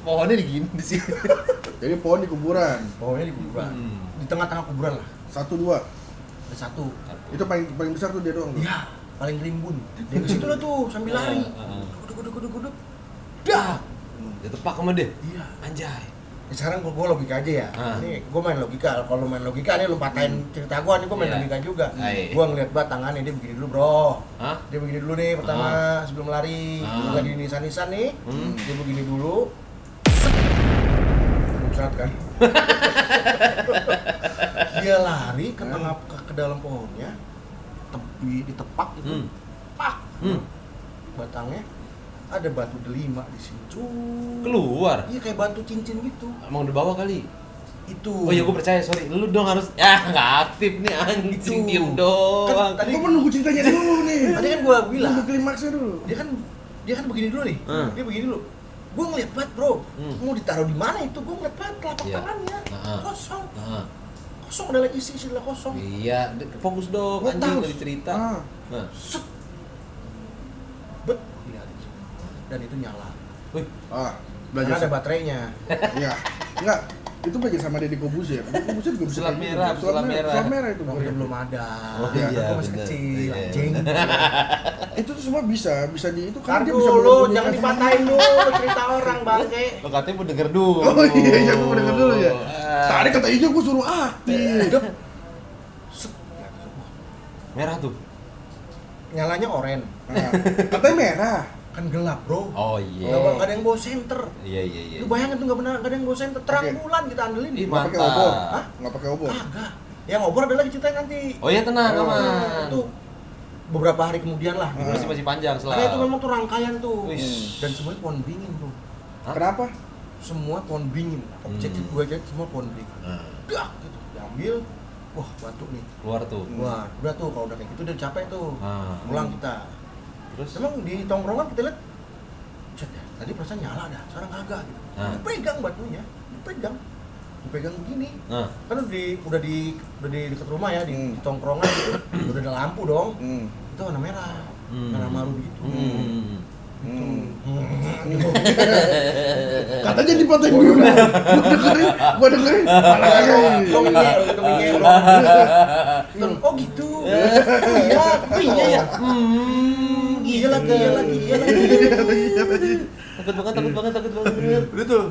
Speaker 3: Pohonnya di gini di sini.
Speaker 1: Jadi pohon di kuburan.
Speaker 2: Pohonnya di kuburan. Di tengah-tengah kuburan lah.
Speaker 1: 1, 2.
Speaker 2: Ada satu.
Speaker 1: Itu paling besar tuh dia doang. tuh.
Speaker 2: Iya, paling rimbun. Dia ke situ lah tuh sambil lari.
Speaker 3: Heeh.
Speaker 2: Guduk. Dah.
Speaker 3: Dia tepak sama dia.
Speaker 2: Iya.
Speaker 3: Anjay.
Speaker 2: Sekarang gue logika aja ya. Ini gue main logika. Kalau main logika nih lu patahin cerita gue nih, gue main logika juga. Gue ngeliat banget tangannya dia begini dulu bro. Dia begini dulu nih pertama sebelum lari. Lagi nisan-nisan nih. Dia begini dulu. Muncrat kan. Dia lari ke tengah ke dalam pohonnya. Ditepak gitu. Pak. Batangnya ada batu delima di sini.
Speaker 3: Keluar.
Speaker 2: Iya kayak batu cincin gitu.
Speaker 3: Emang udah bawa kali.
Speaker 2: Itu.
Speaker 3: Oh iya gue percaya, sorry. Lu dong harus nggak aktif nih anjing, diem doang.
Speaker 2: Tadi
Speaker 1: Gua menunggu ceritanya dulu nih.
Speaker 2: Tadi kan gua bilang.
Speaker 1: Nunggu klimaksnya dulu.
Speaker 2: Dia kan begini dulu nih. Dia begini dulu. Gua ngeliat banget, Bro. Mau ditaruh di mana itu? Gua ngeliat banget telapak tangannya. Kosong. Kosong adalah isi adalah kosong.
Speaker 3: Iya, fokus dong
Speaker 2: Gua
Speaker 3: anjing
Speaker 2: tahu.
Speaker 3: dari cerita.
Speaker 2: Set. Bet. Dan itu nyala.
Speaker 3: Wih,
Speaker 1: Ah,
Speaker 2: Karena
Speaker 1: belajar
Speaker 2: ada baterainya.
Speaker 1: Iya. Enggak, itu belajar sama Deddy Corbuzier. Deddy Corbuzier juga bisa
Speaker 3: Selat
Speaker 1: kayak gitu.
Speaker 3: merah, selat merah.
Speaker 1: Selat merah itu.
Speaker 2: Waktu belum ada.
Speaker 3: Oh,
Speaker 2: Kan
Speaker 3: iya,
Speaker 2: gua masih
Speaker 3: bener.
Speaker 2: kecil,
Speaker 3: Iya.
Speaker 2: anjing.
Speaker 1: Itu tuh semua bisa di itu
Speaker 2: Kan
Speaker 1: dia bisa
Speaker 2: dulu,
Speaker 1: menyembunyikan-
Speaker 2: jangan dipatahin dulu cerita orang, bangke.
Speaker 3: lo katanya mau denger dulu.
Speaker 1: Oh iya, gua denger dulu ya.
Speaker 3: Ah.
Speaker 1: Tadi kata Ijo gua suruh aktif.
Speaker 2: Set.
Speaker 3: Merah tuh.
Speaker 2: Nyalanya oranye.
Speaker 1: Nah, katanya merah.
Speaker 2: Kan gelap, Bro.
Speaker 3: Oh iya.
Speaker 2: Nggak ada yang bawa senter.
Speaker 3: Iya.
Speaker 2: Lu bayangin tuh nggak ada yang bawa senter. Terang
Speaker 1: Oke.
Speaker 2: bulan kita andelin.
Speaker 3: Ih,
Speaker 1: Nggak pakai
Speaker 3: mantap.
Speaker 1: obor.
Speaker 2: Hah?
Speaker 1: Nggak pakai obor.
Speaker 2: Kagak. Yang ngobrol ada lagi ceritanya nanti.
Speaker 3: Oh iya tenang,
Speaker 1: Oh,
Speaker 3: aman.
Speaker 2: Itu beberapa hari kemudian lah.
Speaker 3: Masih panjang
Speaker 2: Karena
Speaker 3: selalu.
Speaker 2: itu memang tuh rangkaian tuh.
Speaker 3: Wih.
Speaker 2: Dan semuanya pohon beringin, Bro.
Speaker 3: Hah?
Speaker 1: Kenapa?
Speaker 2: Semua pohon beringin. Objektif gue aja semua pohon beringin. Dak gitu. Diambil. Wah, batu nih.
Speaker 3: Keluar tuh.
Speaker 2: Wah, udah tuh kalau udah kayak gitu udah capek tuh. Pulang kita.
Speaker 3: Terus
Speaker 2: Emang di tongkrongan kita lihat "Cet, ya, tadi perasaan nyala dah, sekarang kagak gitu. Dipegang batunya, dipegang begini. Kan udah di dekat rumah ya, di tongkrongan gitu, udah ada lampu dong. Itu warna merah, merah maru gitu.
Speaker 1: Katanya dipatahin dulu. Gua dengerin. Malah kagak.
Speaker 2: Lo ngeyel. Oh gitu. Oh iya ya. Iya lagi.
Speaker 3: takut banget.
Speaker 2: Udah tuh.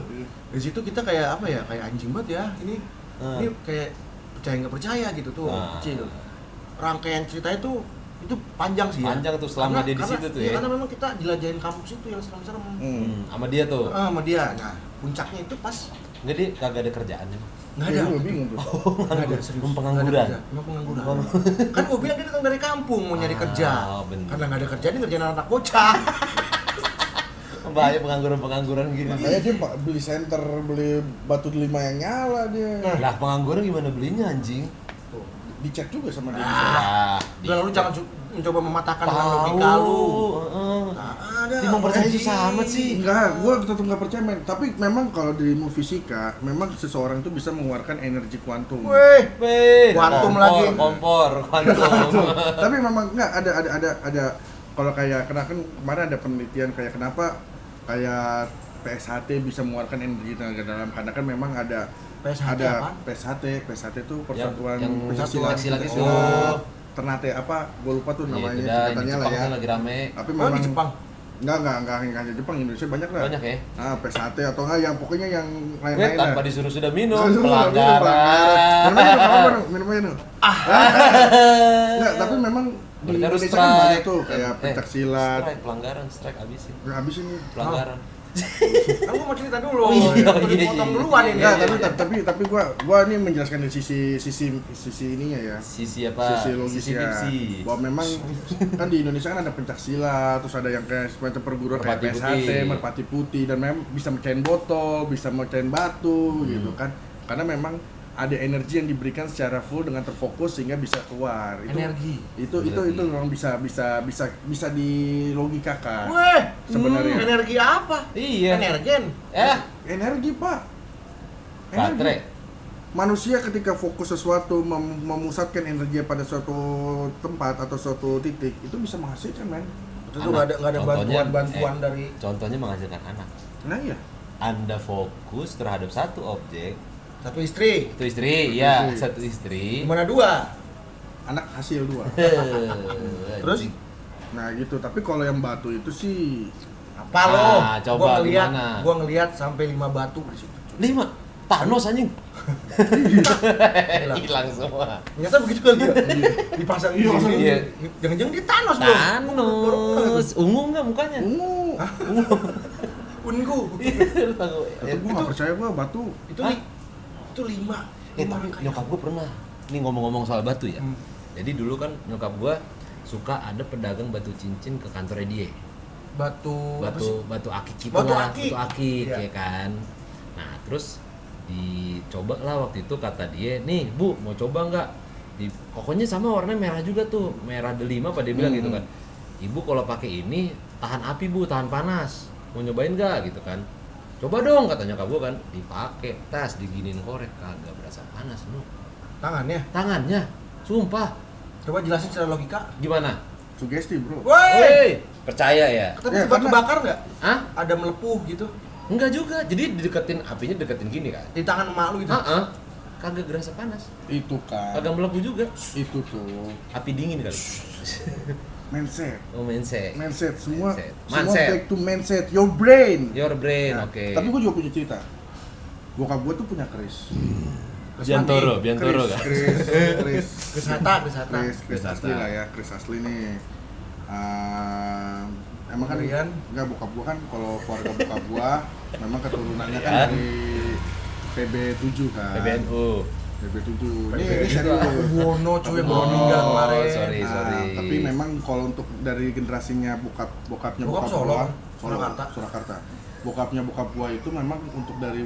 Speaker 2: Di situ kita kayak apa ya? Kayak anjing banget ya. Ini kayak percaya nggak percaya gitu tuh kecil. Rangkaian ceritanya tuh itu panjang sih ya.
Speaker 3: Panjang tuh selama dia di situ tuh ya.
Speaker 2: Karena memang kita jelajahin kampus itu yang serem-serem.
Speaker 3: sama dia tuh.
Speaker 2: Sama dia. Nah, puncaknya itu pas
Speaker 3: Enggak, dia kagak ada kerjaan.
Speaker 2: nggak
Speaker 1: Iya,
Speaker 2: ada.
Speaker 1: gua bingung tuh.
Speaker 2: Nggak ada serius.
Speaker 3: Emang pengangguran?
Speaker 2: Nggak ada kerja. Emang pengangguran. Kan gue bilang dia datang dari kampung mau nyari kerja.
Speaker 3: bener.
Speaker 2: Karena nggak ada kerja dia ngerjain anak bocah.
Speaker 3: Bahaya pengangguran gini.
Speaker 1: Makanya dia beli senter, beli batu delima yang nyala dia.
Speaker 3: Lah pengangguran gimana belinya anjing?
Speaker 2: Tuh.
Speaker 1: Dicek juga sama dia.
Speaker 2: Udah lalu jangan mencoba mematahkan dengan logika lu. Nggak ada.
Speaker 3: Dia percaya susah amat sih.
Speaker 1: Enggak, gua tetap nggak percaya men. Tapi memang kalau di ilmu fisika, memang seseorang itu bisa mengeluarkan energi kuantum.
Speaker 2: Weh, kuantum lagi.
Speaker 3: Kompor, kuantum.
Speaker 1: Tapi memang enggak ada kalau kayak kan kemarin ada penelitian kayak kenapa kayak PSHT bisa mengeluarkan energi tenaga dalam karena kan memang ada
Speaker 2: PSHT apaan?
Speaker 1: PSHT itu persatuan
Speaker 3: yang
Speaker 1: pencaksilat
Speaker 3: silat itu.
Speaker 1: Ternate apa? Gue lupa tuh
Speaker 3: Iya,
Speaker 1: namanya
Speaker 3: itu dah, ini
Speaker 1: singkatannya lah
Speaker 3: Jepang
Speaker 1: ya.
Speaker 3: kan lagi rame.
Speaker 1: Tapi
Speaker 2: Oh,
Speaker 1: memang
Speaker 2: di Jepang.
Speaker 1: Enggak hanya Jepang, Indonesia banyak lah.
Speaker 3: Banyak ya?
Speaker 1: Ah, PSHT atau enggak yang pokoknya yang
Speaker 3: Gue
Speaker 1: lain-lain lah.
Speaker 3: tanpa disuruh sudah minum,
Speaker 1: Langsung
Speaker 3: pelanggaran.
Speaker 1: Minumnya dong. Enggak, tapi memang di
Speaker 3: Berarti harus
Speaker 1: Indonesia kan
Speaker 3: strike.
Speaker 1: banyak tuh kayak pencaksilat.
Speaker 3: Strike, pelanggaran, strike abisin.
Speaker 1: Habis ini.
Speaker 3: Pelanggaran.
Speaker 2: Kan gua mau cerita dulu.
Speaker 3: Oh, iya,
Speaker 2: Udah
Speaker 3: iya,
Speaker 2: dipotong
Speaker 3: iya.
Speaker 2: duluan ini.
Speaker 1: Enggak, tapi gua ini menjelaskan dari sisi ininya ya.
Speaker 3: Sisi apa?
Speaker 1: Sisi logisnya.
Speaker 3: Sisi Pepsi.
Speaker 1: Bahwa memang kan di Indonesia kan ada pencaksilat, terus ada yang kayak semacam perguruan kayak
Speaker 3: Merpati
Speaker 1: PSHT,
Speaker 3: putih.
Speaker 1: merpati putih dan memang bisa mecahin botol, bisa mecahin batu gitu kan. Karena memang ada energi yang diberikan secara full dengan terfokus sehingga bisa keluar.
Speaker 2: Energi.
Speaker 1: Itu memang bisa dilogikakan.
Speaker 2: Weh,
Speaker 1: Sebenarnya.
Speaker 2: energi apa?
Speaker 3: Iya.
Speaker 2: Energen.
Speaker 1: Energi, Pak.
Speaker 3: Baterai.
Speaker 1: Manusia ketika fokus sesuatu memusatkan energi pada suatu tempat atau suatu titik itu bisa menghasilkan men.
Speaker 2: Itu nggak ada
Speaker 3: Contohnya,
Speaker 2: bantuan dari.
Speaker 3: Contohnya menghasilkan anak.
Speaker 1: Nah iya.
Speaker 3: Anda fokus terhadap satu objek,
Speaker 2: Satu istri.
Speaker 3: itu istri, ya,
Speaker 1: Istri.
Speaker 3: satu istri.
Speaker 2: Gimana dua?
Speaker 1: Anak hasil 2.
Speaker 2: Terus?
Speaker 1: Nah gitu. Tapi kalau yang batu itu sih
Speaker 2: Apa lo?
Speaker 3: Coba
Speaker 2: Gua
Speaker 3: gimana?
Speaker 2: ngelihat sampai 5 batu di situ.
Speaker 3: 5. Thanos anjing.
Speaker 2: Hilang.
Speaker 3: Hilang semua.
Speaker 2: Ternyata begitu kali ya. Dipasang
Speaker 1: Iya, pasang
Speaker 3: Iya.
Speaker 2: Jangan-jangan dia Thanos, Bro.
Speaker 3: Thanos. Ungu enggak mukanya?
Speaker 1: Ungu.
Speaker 2: Ungu.
Speaker 3: Lu tahu.
Speaker 1: Tapi gue nggak percaya gue batu.
Speaker 2: Itu
Speaker 3: Hah?
Speaker 2: itu 5.
Speaker 3: Tapi nyokap gue pernah. Ini ngomong-ngomong soal batu ya.
Speaker 2: Hmm.
Speaker 3: Jadi dulu kan nyokap gue suka ada pedagang batu cincin ke kantornya dia.
Speaker 2: Batu apa sih?
Speaker 3: Batu akik gitu
Speaker 2: Batu
Speaker 3: lah,
Speaker 2: akik.
Speaker 3: batu akik
Speaker 2: Iya.
Speaker 3: ya kan. Nah terus dicoba lah waktu itu kata dia, nih Bu mau coba nggak? Pokoknya sama warnanya merah juga tuh, merah delima apa dia bilang gitu kan. Ibu kalau pakai ini tahan api Bu, tahan panas. Mau nyobain nggak gitu kan? Coba dong kata nyokap gue kan, dipakai tas diginin korek kagak berasa panas lu.
Speaker 2: Tangannya.
Speaker 3: Tangannya, sumpah.
Speaker 2: Coba jelasin secara logika.
Speaker 3: Gimana?
Speaker 1: Sugesti bro.
Speaker 3: Woi, percaya ya?
Speaker 2: Tapi
Speaker 1: Ya,
Speaker 2: batu
Speaker 1: karena-
Speaker 2: bakar nggak?
Speaker 3: Hah?
Speaker 2: Ada melepuh gitu
Speaker 3: Enggak juga. Jadi dideketin apinya deketin gini kan.
Speaker 2: di tangan emak lu itu.
Speaker 3: Heeh. Kagak berasa panas.
Speaker 1: Itu kan.
Speaker 3: Kagak melepuh juga.
Speaker 1: Itu tuh.
Speaker 3: Api dingin kali.
Speaker 1: Mindset.
Speaker 3: Oh, mindset.
Speaker 1: Mindset. Semua.
Speaker 3: Mindset.
Speaker 1: Semua
Speaker 3: Mindset.
Speaker 1: back to mindset. Your brain.
Speaker 3: Your brain,
Speaker 1: Nah,
Speaker 3: oke.
Speaker 1: Tapi gue juga punya cerita. Bokap gue tuh punya keris.
Speaker 3: Biantoro kan.
Speaker 1: Keris.
Speaker 2: Chris Hatta.
Speaker 1: Keris asli lah ya. Keris asli nih. Emang kan
Speaker 2: Kemudian?
Speaker 1: enggak bokap gua kan kalau keluarga bokap gua memang keturunannya kan
Speaker 3: Ya.
Speaker 1: dari PB7 kan.
Speaker 3: PBNU.
Speaker 1: PB7.
Speaker 2: PBNU
Speaker 1: Ini serius.
Speaker 2: Aku Buwono cuy yang
Speaker 3: Oh,
Speaker 2: baru meninggal kemarin.
Speaker 3: sorry.
Speaker 1: Nah, tapi memang kalau untuk dari generasinya bokapnya
Speaker 2: Bokap
Speaker 1: bokap
Speaker 2: Solo,
Speaker 1: gua,
Speaker 2: Surakarta.
Speaker 1: Surakarta. Bokapnya bokap gua itu memang untuk dari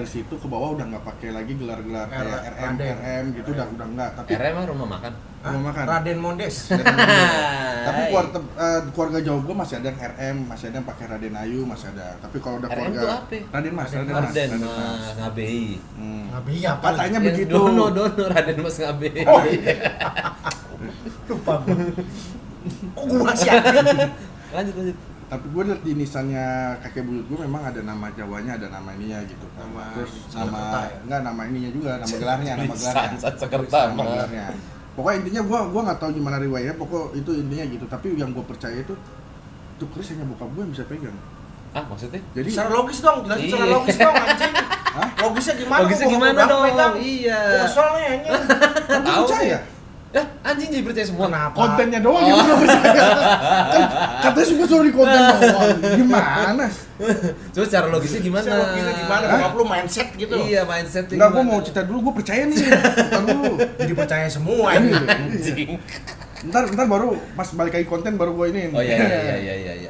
Speaker 1: situ ke bawah udah nggak pakai lagi gelar-gelar kayak RM,
Speaker 2: Raden.
Speaker 1: RM gitu udah enggak. Tapi
Speaker 3: RM mah rumah makan.
Speaker 1: Rumah makan.
Speaker 2: Raden Mondes.
Speaker 1: Tapi keluarga jauh gue masih ada yang RM, masih ada yang pakai Raden Ayu, masih ada. Tapi kalau udah
Speaker 3: RM
Speaker 1: keluarga
Speaker 3: tuh apa?
Speaker 1: Raden Mas, Raden
Speaker 3: Raden
Speaker 1: Mas.
Speaker 3: Mas Ngabei.
Speaker 2: Nabi apa?
Speaker 1: Katanya
Speaker 3: Yang
Speaker 1: begitu.
Speaker 3: Dono Raden Mas Ngabei.
Speaker 2: Oh iya. Lupa gua. Kok gua sih?
Speaker 3: Lanjut.
Speaker 1: Tapi gue lihat di nisannya kakek buyut gue memang ada nama Jawanya, ada nama ininya gitu.
Speaker 2: Nama
Speaker 1: Terus
Speaker 2: Sanskerta
Speaker 1: nama
Speaker 2: ya?
Speaker 1: enggak nama ininya juga, nama gelarnya, nama gelarnya.
Speaker 3: Sanskerta
Speaker 1: Nama
Speaker 3: mah.
Speaker 1: gelarnya. Pokoknya intinya gue nggak tahu gimana riwayatnya, pokok itu intinya gitu. Tapi yang gue percaya itu keris hanya bokap gue yang bisa pegang.
Speaker 3: Ah, maksudnya?
Speaker 1: Jadi
Speaker 2: Secara logis dong, jelasin secara
Speaker 3: Iya.
Speaker 2: logis dong anjing.
Speaker 1: Hah?
Speaker 2: Logisnya gimana?
Speaker 3: Logisnya
Speaker 2: Gua
Speaker 3: gimana
Speaker 2: berapa
Speaker 3: dong?
Speaker 2: pegang?
Speaker 3: Iya.
Speaker 2: Gua kesel nih anjing.
Speaker 1: kan gue
Speaker 3: Tahu
Speaker 1: percaya.
Speaker 3: Ya, anjing jadi percaya semua.
Speaker 2: Kenapa?
Speaker 1: Kontennya doang yang gue percaya. Kan katanya suka suruh di konten doang. Gimana?
Speaker 3: Coba secara logisnya gimana?
Speaker 2: Secara logisnya gimana?
Speaker 1: Hah?
Speaker 2: Bokap lu mindset gitu.
Speaker 3: Iya, mindsetnya
Speaker 1: Enggak, gue
Speaker 3: gimana?
Speaker 1: mau cerita dulu, gue percaya nih. Bentar dulu.
Speaker 2: Jadi percaya semua ini.
Speaker 3: Anjing.
Speaker 1: Ntar baru pas balik lagi konten baru gue ini.
Speaker 3: Oh iya.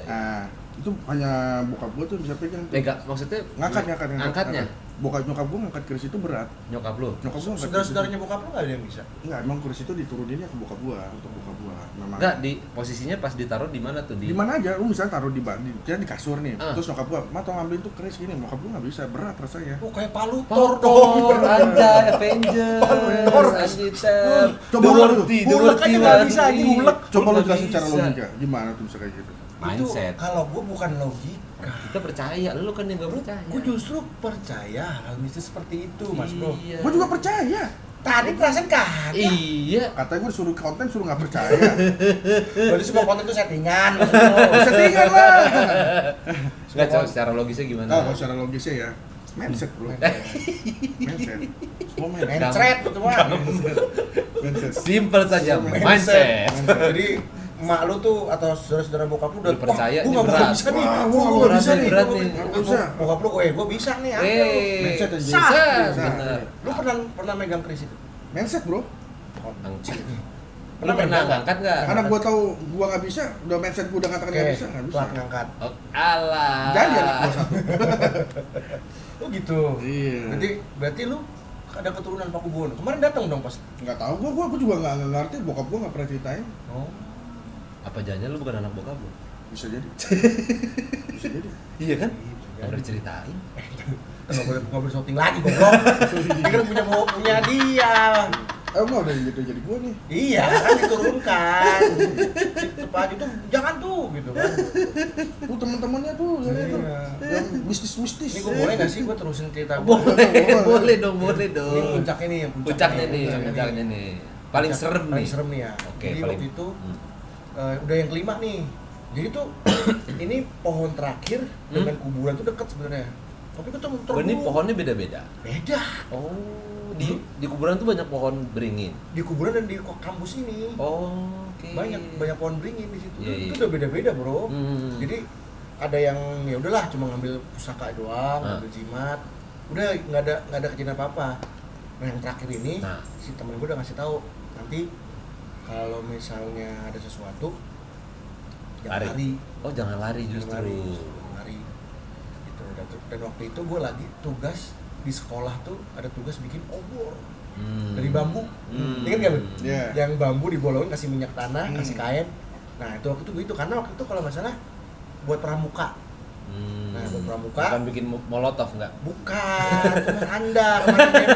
Speaker 1: Nah, itu hanya bokap gue tuh bisa pegang tuh.
Speaker 3: Pegang, maksudnya
Speaker 1: Angkatnya. Bokap nyokap gue ngangkat keris itu berat.
Speaker 3: nyokap lu.
Speaker 1: Nyokap gue ngangkat keris itu.
Speaker 2: Saudara-saudaranya bokap lu nggak ada yang bisa.
Speaker 1: Enggak, emang keris itu dituruninnya ke bokap gue, untuk bokap gue. Memang.
Speaker 3: Enggak, di posisinya pas ditaruh di mana tuh?
Speaker 1: Di mana aja, lu misalnya taruh di kasur nih,
Speaker 3: Ah.
Speaker 1: terus nyokap gue, "Ma, tolong ambilin tuh keris gini." Nyokap gue nggak bisa, berat rasanya.
Speaker 2: Oh kayak palu
Speaker 3: Thor
Speaker 2: Thor dong.
Speaker 3: Anjay, Avengers,
Speaker 2: Thor.
Speaker 3: anjing Thor.
Speaker 1: Coba
Speaker 2: Hulek aja nggak bisa, anjing, hulek.
Speaker 1: Coba lu
Speaker 3: Hulek
Speaker 1: jelasin secara
Speaker 3: bisa.
Speaker 1: logika, gimana tuh bisa kayak gitu?
Speaker 3: Mindset.
Speaker 2: Itu kalau gua bukan logika.
Speaker 3: Kita percaya, lu kan yang gak percaya.
Speaker 2: Gua justru percaya hal mistis seperti itu, Mas Bro.
Speaker 3: Iya.
Speaker 1: Gue juga percaya.
Speaker 2: Tadi perasaan kagak.
Speaker 3: Iya.
Speaker 1: Katanya gue suruh konten, suruh nggak percaya.
Speaker 2: Berarti semua konten itu settingan, Mas Bro.
Speaker 1: Settingan lah.
Speaker 3: Enggak, coba secara logisnya gimana?
Speaker 1: Nah, kalau secara logisnya ya, mindset bro. Mindset. Semua mindset.
Speaker 2: Mencret gitu mah.
Speaker 1: Mindset.
Speaker 3: Simple saja, mindset.
Speaker 2: Jadi emak lu tuh atau saudara-saudara bokap lu udah
Speaker 3: Udah percaya,
Speaker 2: "Wah,
Speaker 3: ini
Speaker 2: gua nggak
Speaker 3: berat."
Speaker 2: bisa nih.
Speaker 1: Wah,
Speaker 2: Gua
Speaker 1: gua
Speaker 2: nggak
Speaker 1: berat
Speaker 2: bisa
Speaker 1: nih,
Speaker 2: nih.
Speaker 3: berat nih.
Speaker 1: Nggak bisa.
Speaker 2: Bokap lu, gua bisa nih. Ayo.
Speaker 1: Mindset aja.
Speaker 3: Bisa,
Speaker 1: Bisa.
Speaker 3: bener.
Speaker 2: Lu pernah megang keris itu?
Speaker 1: Mindset bro.
Speaker 3: Anjing. Lu
Speaker 2: Pernah
Speaker 3: pernah
Speaker 2: megang?
Speaker 3: ngangkat nggak?
Speaker 1: Karena gue tahu gue nggak bisa, udah mindset gue udah katakan nggak
Speaker 2: Oke,
Speaker 1: bisa, nggak bisa.
Speaker 2: pelat ngangkat.
Speaker 3: Oh, alah.
Speaker 1: Jadi anak gue satu.
Speaker 2: Oh gitu.
Speaker 1: Iya.
Speaker 2: Berarti lu ada keturunan Pakubuwono. Kemarin datang dong pas.
Speaker 1: Nggak tahu gue juga nggak ngerti, bokap gue nggak pernah ceritain.
Speaker 2: Oh.
Speaker 3: Apa jangan lu bukan anak bokap lu?
Speaker 1: Bisa jadi. Bisa jadi.
Speaker 3: Iya kan?
Speaker 2: Iya.
Speaker 3: Gak pernah diceritain.
Speaker 2: Nggak boleh shooting lagi goblok. Dia kan punya dia.
Speaker 1: Enggak udah jadi gue nih.
Speaker 2: Iya, kan diturunkan. Tepat itu jangan tuh gitu kan.
Speaker 1: Tuh teman-temannya tuh,
Speaker 2: Iya.
Speaker 1: yang mistis-mistis.
Speaker 2: Ini gue boleh nggak sih gue terusin cerita gue?
Speaker 3: Boleh dong.
Speaker 2: Ini puncaknya nih, yang
Speaker 3: Puncaknya nih, puncaknya nih. Paling serem nih.
Speaker 2: Paling serem nih ya.
Speaker 3: Oke,
Speaker 2: Jadi
Speaker 3: paling.
Speaker 2: waktu itu udah yang kelima nih. Jadi tuh ini pohon terakhir dengan kuburan tuh deket sebenarnya. Tapi ketemu
Speaker 3: Oh, ini
Speaker 2: terumbu.
Speaker 3: pohonnya beda-beda.
Speaker 2: Beda.
Speaker 3: Oh, di kuburan tuh banyak pohon beringin.
Speaker 2: Di kuburan dan di kampus ini.
Speaker 3: Oh, oke.
Speaker 2: Banyak pohon beringin di situ.
Speaker 3: Iya,
Speaker 2: Itu
Speaker 3: iya.
Speaker 2: udah beda-beda, Bro.
Speaker 3: Hmm.
Speaker 2: Jadi ada yang ya udahlah cuma ngambil pusaka doang, ngambil jimat. Udah nggak ada kejadian apa-apa. Nah, yang terakhir ini si temen gue udah ngasih tahu nanti kalau misalnya ada sesuatu jangan lari.
Speaker 3: Oh, jangan lari justru.
Speaker 2: Jangan lari. Gitu. Dan waktu itu gue lagi tugas di sekolah tuh ada tugas bikin obor dari bambu. Ingat nggak lu?
Speaker 1: Iya.
Speaker 2: Yang bambu dibolongin kasih minyak tanah, kasih kain. Nah itu waktu itu gue itu karena waktu itu kalau nggak salah buat pramuka. Nah buat pramuka.
Speaker 3: Bukan bikin molotov nggak?
Speaker 2: Bukan, teman anda kemarin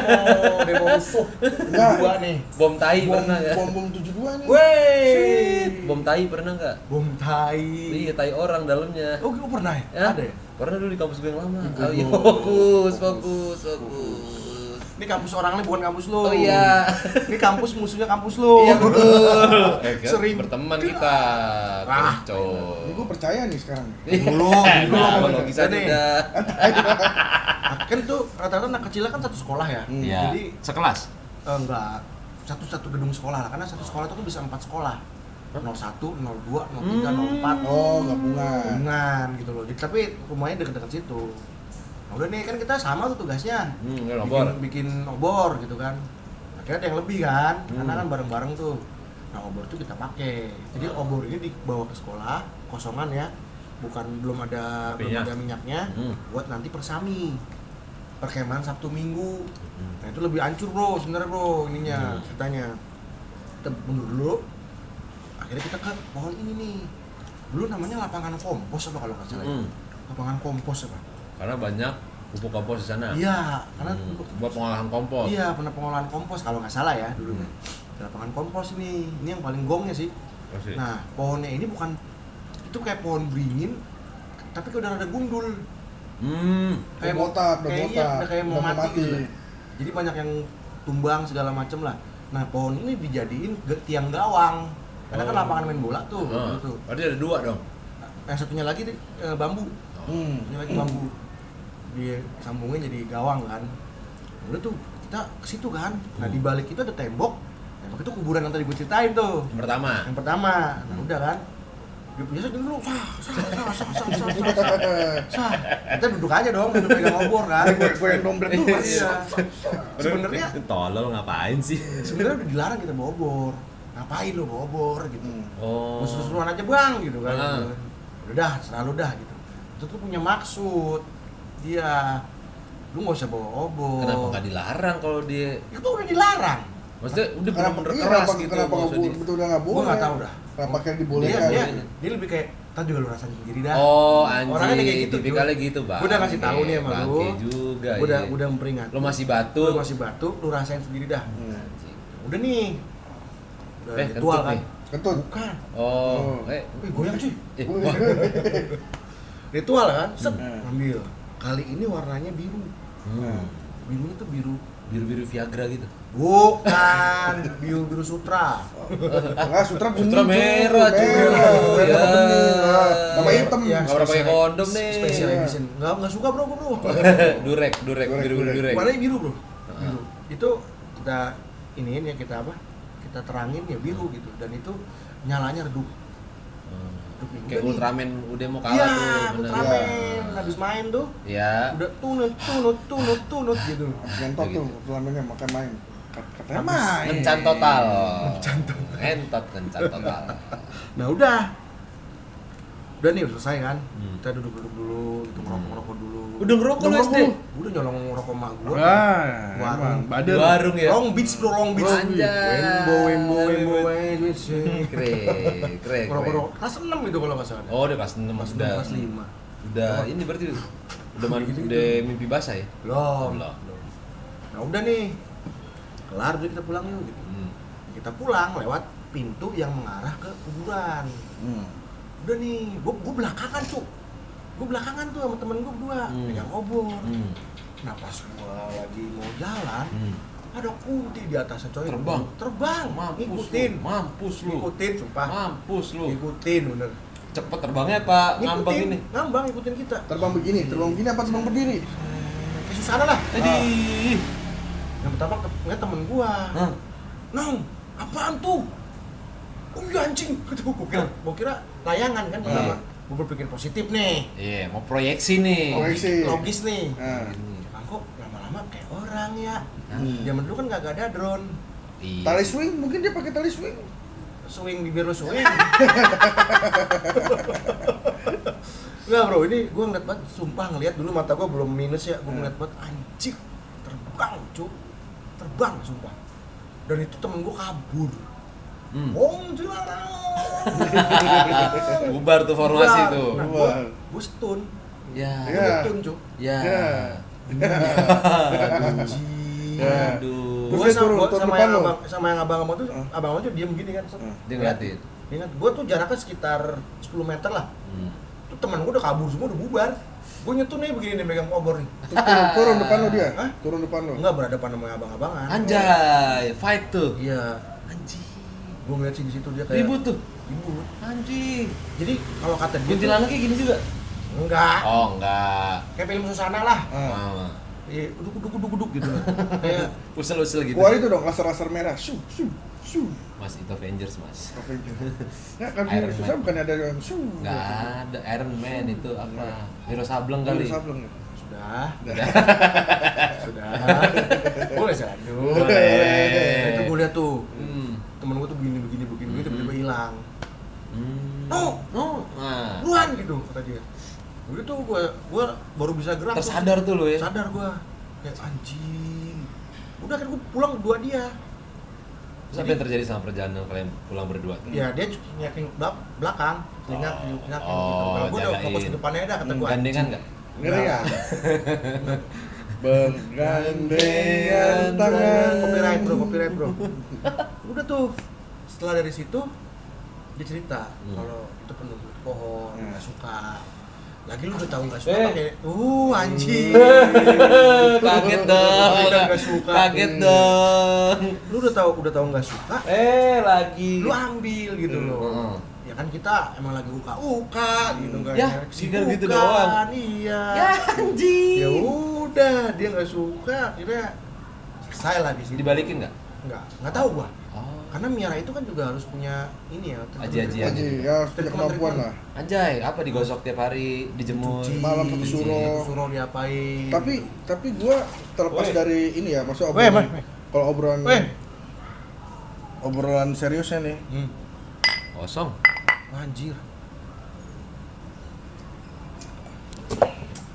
Speaker 2: demo rusuh.
Speaker 1: Enggak.
Speaker 2: Dua nih.
Speaker 3: Bom tai pernah nggak?
Speaker 1: Bom 72 nih.
Speaker 2: Wey,
Speaker 3: Bom tai pernah nggak?
Speaker 2: bom tai.
Speaker 3: Iya, tai orang dalamnya.
Speaker 2: Oh, gue pernah ya?
Speaker 3: Ya?
Speaker 2: Ada ya?
Speaker 3: Pernah dulu di kampus gue yang lama.
Speaker 1: Ibu.
Speaker 3: Oh, iya, fokus.
Speaker 2: Ini kampus orang lain bukan kampus lu.
Speaker 3: Oh iya.
Speaker 2: Ini kampus musuhnya kampus lu.
Speaker 3: Iya betul.
Speaker 2: Sering
Speaker 3: berteman kita.
Speaker 2: Ah,
Speaker 1: Ini gue percaya nih sekarang.
Speaker 2: Dulu,
Speaker 3: Kalau bisa
Speaker 2: Nih.
Speaker 3: tidak.
Speaker 2: Kan tuh rata-rata anak kecilnya kan satu sekolah ya.
Speaker 3: Iya.
Speaker 2: Jadi
Speaker 3: Sekelas.
Speaker 2: enggak satu gedung sekolah lah karena satu sekolah itu kan bisa 4 sekolah. 01, 02, 03, 04.
Speaker 1: Oh, gabungan.
Speaker 2: Gabungan gitu loh. Jadi, tapi rumahnya dekat-dekat situ. Nah, udah nih kan kita sama tuh tugasnya.
Speaker 3: Obor.
Speaker 2: Bikin obor gitu kan. Akhirnya ada yang lebih kan, karena kan bareng-bareng tuh. Nah, obor tuh kita pakai. Jadi obor ini dibawa ke sekolah, kosongan ya. Belum ada minyaknya buat nanti persami. Perkemahan Sabtu Minggu. Nah, itu lebih hancur, Bro, sebenarnya, Bro, ininya ceritanya. Kita mundur dulu. Akhirnya kita ke pohon ini nih. Dulu namanya lapangan kompos apa kalau nggak salah. Lapangan kompos apa?
Speaker 3: Karena banyak pupuk kompos di sana.
Speaker 2: Iya, karena
Speaker 3: Buat pengolahan kompos.
Speaker 2: iya pernah pengolahan kompos kalau nggak salah ya dulu. Lapangan kompos ini yang paling gongnya sih.
Speaker 3: Pasti.
Speaker 2: Nah, pohonnya ini bukan itu kayak pohon beringin, tapi udah ada gundul.
Speaker 1: Kayak botak,
Speaker 2: udah kayak mau
Speaker 1: udah
Speaker 2: mati. Gitu. Jadi banyak yang tumbang segala macem lah. Nah, pohon ini dijadiin tiang gawang. Karena kan lapangan main bola tuh, gitu.
Speaker 3: Berarti ada 2 dong.
Speaker 2: Yang satunya lagi bambu. Satunya lagi bambu. Disambungin jadi gawang kan. Udah tuh kita ke situ kan. Nah, di balik itu ada tembok. Tembok itu kuburan yang tadi gue ceritain tuh. Yang pertama. Nah, udah kan. Biasa dulu sah. Kita duduk aja dong, duduk pegang obor kan.
Speaker 1: Gue yang dompet tuh Mas.
Speaker 2: Iya. Sebenarnya
Speaker 3: tolol ngapain sih?
Speaker 2: sebenarnya udah dilarang kita bawa obor. Ngapain lo bawa obor gitu.
Speaker 3: Oh.
Speaker 2: Seru-seruan aja bang gitu kan.
Speaker 3: Ah.
Speaker 2: Udah dah, selalu dah gitu. Itu tuh punya maksud. Dia lu nggak usah bawa obor.
Speaker 3: Kenapa nggak dilarang kalau dia?
Speaker 2: Itu udah dilarang.
Speaker 3: Maksudnya udah
Speaker 1: Kenapa
Speaker 3: bener-bener
Speaker 1: iya,
Speaker 3: keras
Speaker 1: kenapa
Speaker 3: gitu.
Speaker 1: kenapa nggak
Speaker 3: maksudnya.
Speaker 1: betul udah nggak boleh?
Speaker 2: Gua nggak tahu dah.
Speaker 1: Kenapa kayak
Speaker 2: Dia,
Speaker 1: dibolehkan?
Speaker 2: dia lebih kayak, "Ntar juga lu rasain sendiri dah."
Speaker 3: Oh anjing,
Speaker 2: Orangnya kayak gitu,
Speaker 3: tipikalnya gitu bang.
Speaker 2: Gua udah ngasih tahu nih sama lu.
Speaker 3: Bangke juga.
Speaker 2: Udah memperingat.
Speaker 3: Lo masih batu.
Speaker 2: Lu masih batuk, lu rasain sendiri dah.
Speaker 3: Anjing.
Speaker 2: Udah nih. Udah
Speaker 3: Eh,
Speaker 2: ritual
Speaker 3: kentut
Speaker 2: kan.
Speaker 3: nih.
Speaker 2: Kentut. Bukan.
Speaker 3: Oh.
Speaker 2: Goyang cuy.
Speaker 3: Wah.
Speaker 2: Ritual kan. Set, ambil. Kali ini warnanya biru. Birunya tuh biru
Speaker 3: Biru-biru Viagra gitu.
Speaker 2: bukan biru sutra.
Speaker 1: Enggak, sutra kuning.
Speaker 3: Sutra merah, cuy.
Speaker 1: Merah
Speaker 3: Ya.
Speaker 1: bening. Sama hitam.
Speaker 2: Ya,
Speaker 3: Nggak pernah pakai kondom nih.
Speaker 2: Special edition. Enggak suka bro.
Speaker 3: Durek, biru-biru durek.
Speaker 2: Warnanya biru bro. Biru. Itu kita iniin ya, kita apa? Kita terangin ya biru gitu, dan itu nyalanya redup.
Speaker 3: Kayak
Speaker 2: Udah nih.
Speaker 3: Ultraman udah mau kalah
Speaker 2: Iya,
Speaker 3: tuh. bener.
Speaker 2: Ultraman habis main tuh.
Speaker 3: Iya.
Speaker 2: Udah tunut gitu.
Speaker 1: Ngentot tuh, ulamennya makan main. Katanya main.
Speaker 3: Kencan total. Entot kencan total.
Speaker 2: Nah udah nih udah selesai kan. Kita duduk dulu, gitu ngerokok dulu.
Speaker 3: Udah ngerokok lu SD?
Speaker 2: Udah nyolong ngerokok mak gua.
Speaker 1: Emang bader.
Speaker 3: Warung ya.
Speaker 2: Long Beach bro, Long Beach.
Speaker 3: Anjay.
Speaker 2: Wembo.
Speaker 3: Keren.
Speaker 2: Ngerokok kelas 6 gitu kalau nggak salah.
Speaker 3: Oh, udah kelas 6
Speaker 2: Kelas 6,
Speaker 3: udah.
Speaker 2: kelas 5.
Speaker 3: Udah ini berarti udah udah mimpi basah ya?
Speaker 2: Belum.
Speaker 3: Belum.
Speaker 2: Nah udah nih. Kelar dulu kita pulang yuk gitu. Kita pulang lewat pintu yang mengarah ke kuburan. Udah nih, gue belakangan cuk. Gue belakangan tuh sama temen gue berdua, pegang obor. Nah pas gue lagi mau jalan, ada kunti di atasnya coy. Terbang,
Speaker 3: Mampus lu.
Speaker 2: Ngikutin, sumpah.
Speaker 3: Mampus lu.
Speaker 2: Ngikutin bener.
Speaker 3: Cepet terbangnya Pak, ngambang ini.
Speaker 2: Ngambang ikutin kita.
Speaker 1: Terbang begini apa terbang berdiri?
Speaker 2: di Susana lah.
Speaker 3: Aduh.
Speaker 2: Yang pertama ngeliat temen gua.
Speaker 3: Hah?
Speaker 2: Nong, apaan tuh? Oh iya anjing, gua kira layangan kan pertama. Gua berpikir positif nih.
Speaker 3: Iya, mau proyeksi nih.
Speaker 1: Proyeksi.
Speaker 2: Logis nih.
Speaker 3: Ini.
Speaker 2: Bang kok lama-lama kayak orang ya. Zaman dulu kan nggak ada drone.
Speaker 3: Iya.
Speaker 1: Tali swing, mungkin dia pakai tali swing.
Speaker 2: Swing bibir lu swing. Enggak bro, ini gua ngeliat banget, sumpah ngeliat dulu mata gua belum minus ya, gua ngeliat banget anjing terbang cu, terbang sumpah. Dan itu temen gua kabur. Om Dilarang.
Speaker 3: Bubar tuh formasi tuh.
Speaker 2: Nah,
Speaker 1: Bubar.
Speaker 2: gua stun.
Speaker 3: Ya.
Speaker 1: Ya.
Speaker 2: Gua stun cu.
Speaker 3: Ya.
Speaker 1: Ya.
Speaker 2: Anjing.
Speaker 1: Ya.
Speaker 3: Aduh.
Speaker 1: Terus
Speaker 2: Gua
Speaker 1: dia
Speaker 2: sama,
Speaker 1: turun
Speaker 2: sama
Speaker 1: depan
Speaker 2: yang
Speaker 1: lo.
Speaker 2: sama yang abang-abang tuh, abang-abang tuh diem gini kan.
Speaker 3: Dia ngeliatin.
Speaker 2: Ingat, gua tuh jaraknya sekitar 10 meter lah. Tuh teman gua udah kabur semua, udah bubar. Gua nyetun nih begini nih megang obor nih.
Speaker 1: Turun depan lo dia.
Speaker 2: Hah?
Speaker 1: Turun depan lo.
Speaker 2: Enggak berhadapan sama abang-abangan.
Speaker 3: Anjay, fight tuh.
Speaker 2: Iya.
Speaker 3: Anjing.
Speaker 2: Gua ngeliat sih di situ dia kayak
Speaker 3: Ribut tuh.
Speaker 2: ribut.
Speaker 3: Anjing.
Speaker 2: Jadi kalau kata dia tuh,
Speaker 3: Kuntilanak kayak gini juga?
Speaker 2: enggak.
Speaker 3: Oh, enggak.
Speaker 2: Kayak film Susana lah.
Speaker 3: Ah.
Speaker 2: Iya, duduk gitu. Kayak
Speaker 3: Usel-usel gitu.
Speaker 1: Keluar itu dong, laser-laser merah. Shoo, shoo, shoo.
Speaker 3: Mas, itu Avengers, Mas.
Speaker 1: Ya kan
Speaker 3: Iron
Speaker 1: susah
Speaker 3: Man.
Speaker 1: bukan ada yang shoo.
Speaker 3: Enggak ada Iron Man itu apa? Hero Sableng kali.
Speaker 1: Sableng.
Speaker 2: sudah.
Speaker 3: Udah.
Speaker 2: Sudah. Boleh saya lanjut.
Speaker 3: Boleh.
Speaker 2: Itu gua lihat tuh.
Speaker 3: Hmm.
Speaker 2: Temen gua tuh begini tiba-tiba hilang.
Speaker 3: Oh, nah.
Speaker 2: Buruan gitu kata dia. Udah tuh gua baru bisa gerak.
Speaker 3: Tersadar tuh lo ya.
Speaker 2: Sadar gua. Kayak anjing. Udah kan gua pulang berdua dia.
Speaker 3: Terus apa yang terjadi sama perjalanan kalian pulang berdua?
Speaker 2: Ya dia nyaking belakang, nyaking gitu. Kalau gua udah
Speaker 3: jagain.
Speaker 2: fokus ke depannya dah kata gua.
Speaker 3: Gandengan nggak?
Speaker 1: Ngeri ya? Bergandengan tangan.
Speaker 2: Copyright bro. Udah tuh. Setelah dari situ dia cerita kalau itu penuh pohon, nggak suka. Lagi lu udah tahu nggak suka pakai, anjing.
Speaker 3: Kaget dong.
Speaker 2: Udah nggak suka.
Speaker 3: Kaget dong.
Speaker 2: Lu udah tahu nggak suka,
Speaker 3: Lagi.
Speaker 2: lu ambil gitu loh. Ya kan kita emang lagi uka gitu kan.
Speaker 3: Ya, tinggal gitu doang.
Speaker 2: Iya.
Speaker 3: Ya anjing.
Speaker 2: Ya udah, dia nggak suka, akhirnya selesai lah di sini.
Speaker 3: Dibalikin nggak?
Speaker 2: Nggak tahu gua.
Speaker 3: Oh.
Speaker 2: Karena miara itu kan juga harus punya ini ya.
Speaker 3: Aji-ajian.
Speaker 1: Aji, ya harus punya kemampuan lah.
Speaker 3: Anjay, apa digosok tiap hari, dijemur.
Speaker 2: Cuci,
Speaker 1: Malam satu suruh.
Speaker 2: suruh diapain.
Speaker 1: Tapi gua terlepas
Speaker 2: Weh.
Speaker 1: dari ini ya, maksudnya
Speaker 2: Weh,
Speaker 1: obrolan.
Speaker 2: weh.
Speaker 1: Kalau
Speaker 2: Weh.
Speaker 1: obrolan seriusnya nih,
Speaker 3: Kosong.
Speaker 2: Anjir.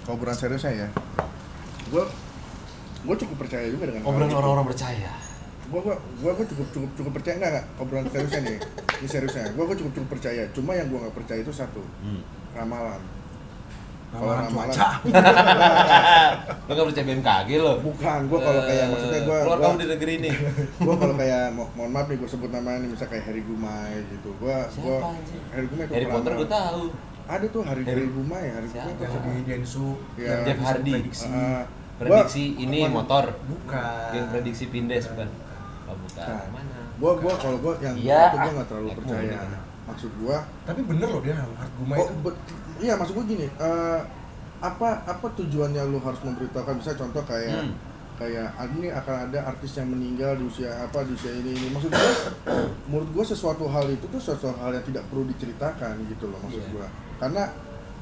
Speaker 1: kalau obrolan seriusnya ya, gua cukup percaya juga dengan
Speaker 3: Obrolan
Speaker 1: hal itu.
Speaker 3: orang-orang percaya.
Speaker 1: Gua cukup percaya enggak obrolan seriusnya nih. Ini seriusnya. Gua cukup percaya. Cuma yang gua nggak percaya itu satu, ramalan.
Speaker 2: Ramalan
Speaker 1: ramalan-
Speaker 2: cuaca.
Speaker 3: Lo nggak percaya BMKG lo?
Speaker 1: Bukan, gua kalau kayak maksudnya
Speaker 3: keluar kamu di negeri ini.
Speaker 1: gua kalau kayak mohon maaf nih gua sebut namanya nih, misalnya kayak Harry Gumai gitu.
Speaker 3: Siapa anjir?
Speaker 1: Harry Gumai itu
Speaker 3: Harry Potter
Speaker 1: peramal.
Speaker 3: gue tahu.
Speaker 1: Ada tuh Harry
Speaker 3: Harry-
Speaker 1: Gumai, Harry
Speaker 3: Siapa?
Speaker 1: Gumai.
Speaker 2: Yang di Densu.
Speaker 1: Ya.
Speaker 2: yang
Speaker 3: Jeff
Speaker 2: bisa
Speaker 3: Hardy.
Speaker 2: prediksi.
Speaker 3: Prediksi ini motor.
Speaker 2: Bukan.
Speaker 3: Yang prediksi Pindes bukan? Oh bukan.
Speaker 1: Nah,
Speaker 3: Mana?
Speaker 1: gua kalau gua yang
Speaker 3: Iya.
Speaker 1: itu gua nggak terlalu
Speaker 3: Aku
Speaker 1: percaya.
Speaker 3: ini.
Speaker 1: Maksud gua,
Speaker 2: Tapi bener loh dia hard guma
Speaker 1: oh,
Speaker 2: itu.
Speaker 1: iya maksud gua gini, apa tujuannya lu harus memberitahukan, misalnya contoh kayak kayak ini akan ada artis yang meninggal di usia ini. Maksud gua, menurut gua sesuatu hal itu tuh sesuatu hal yang tidak perlu diceritakan gitu loh maksud
Speaker 3: Iya.
Speaker 1: gua. Karena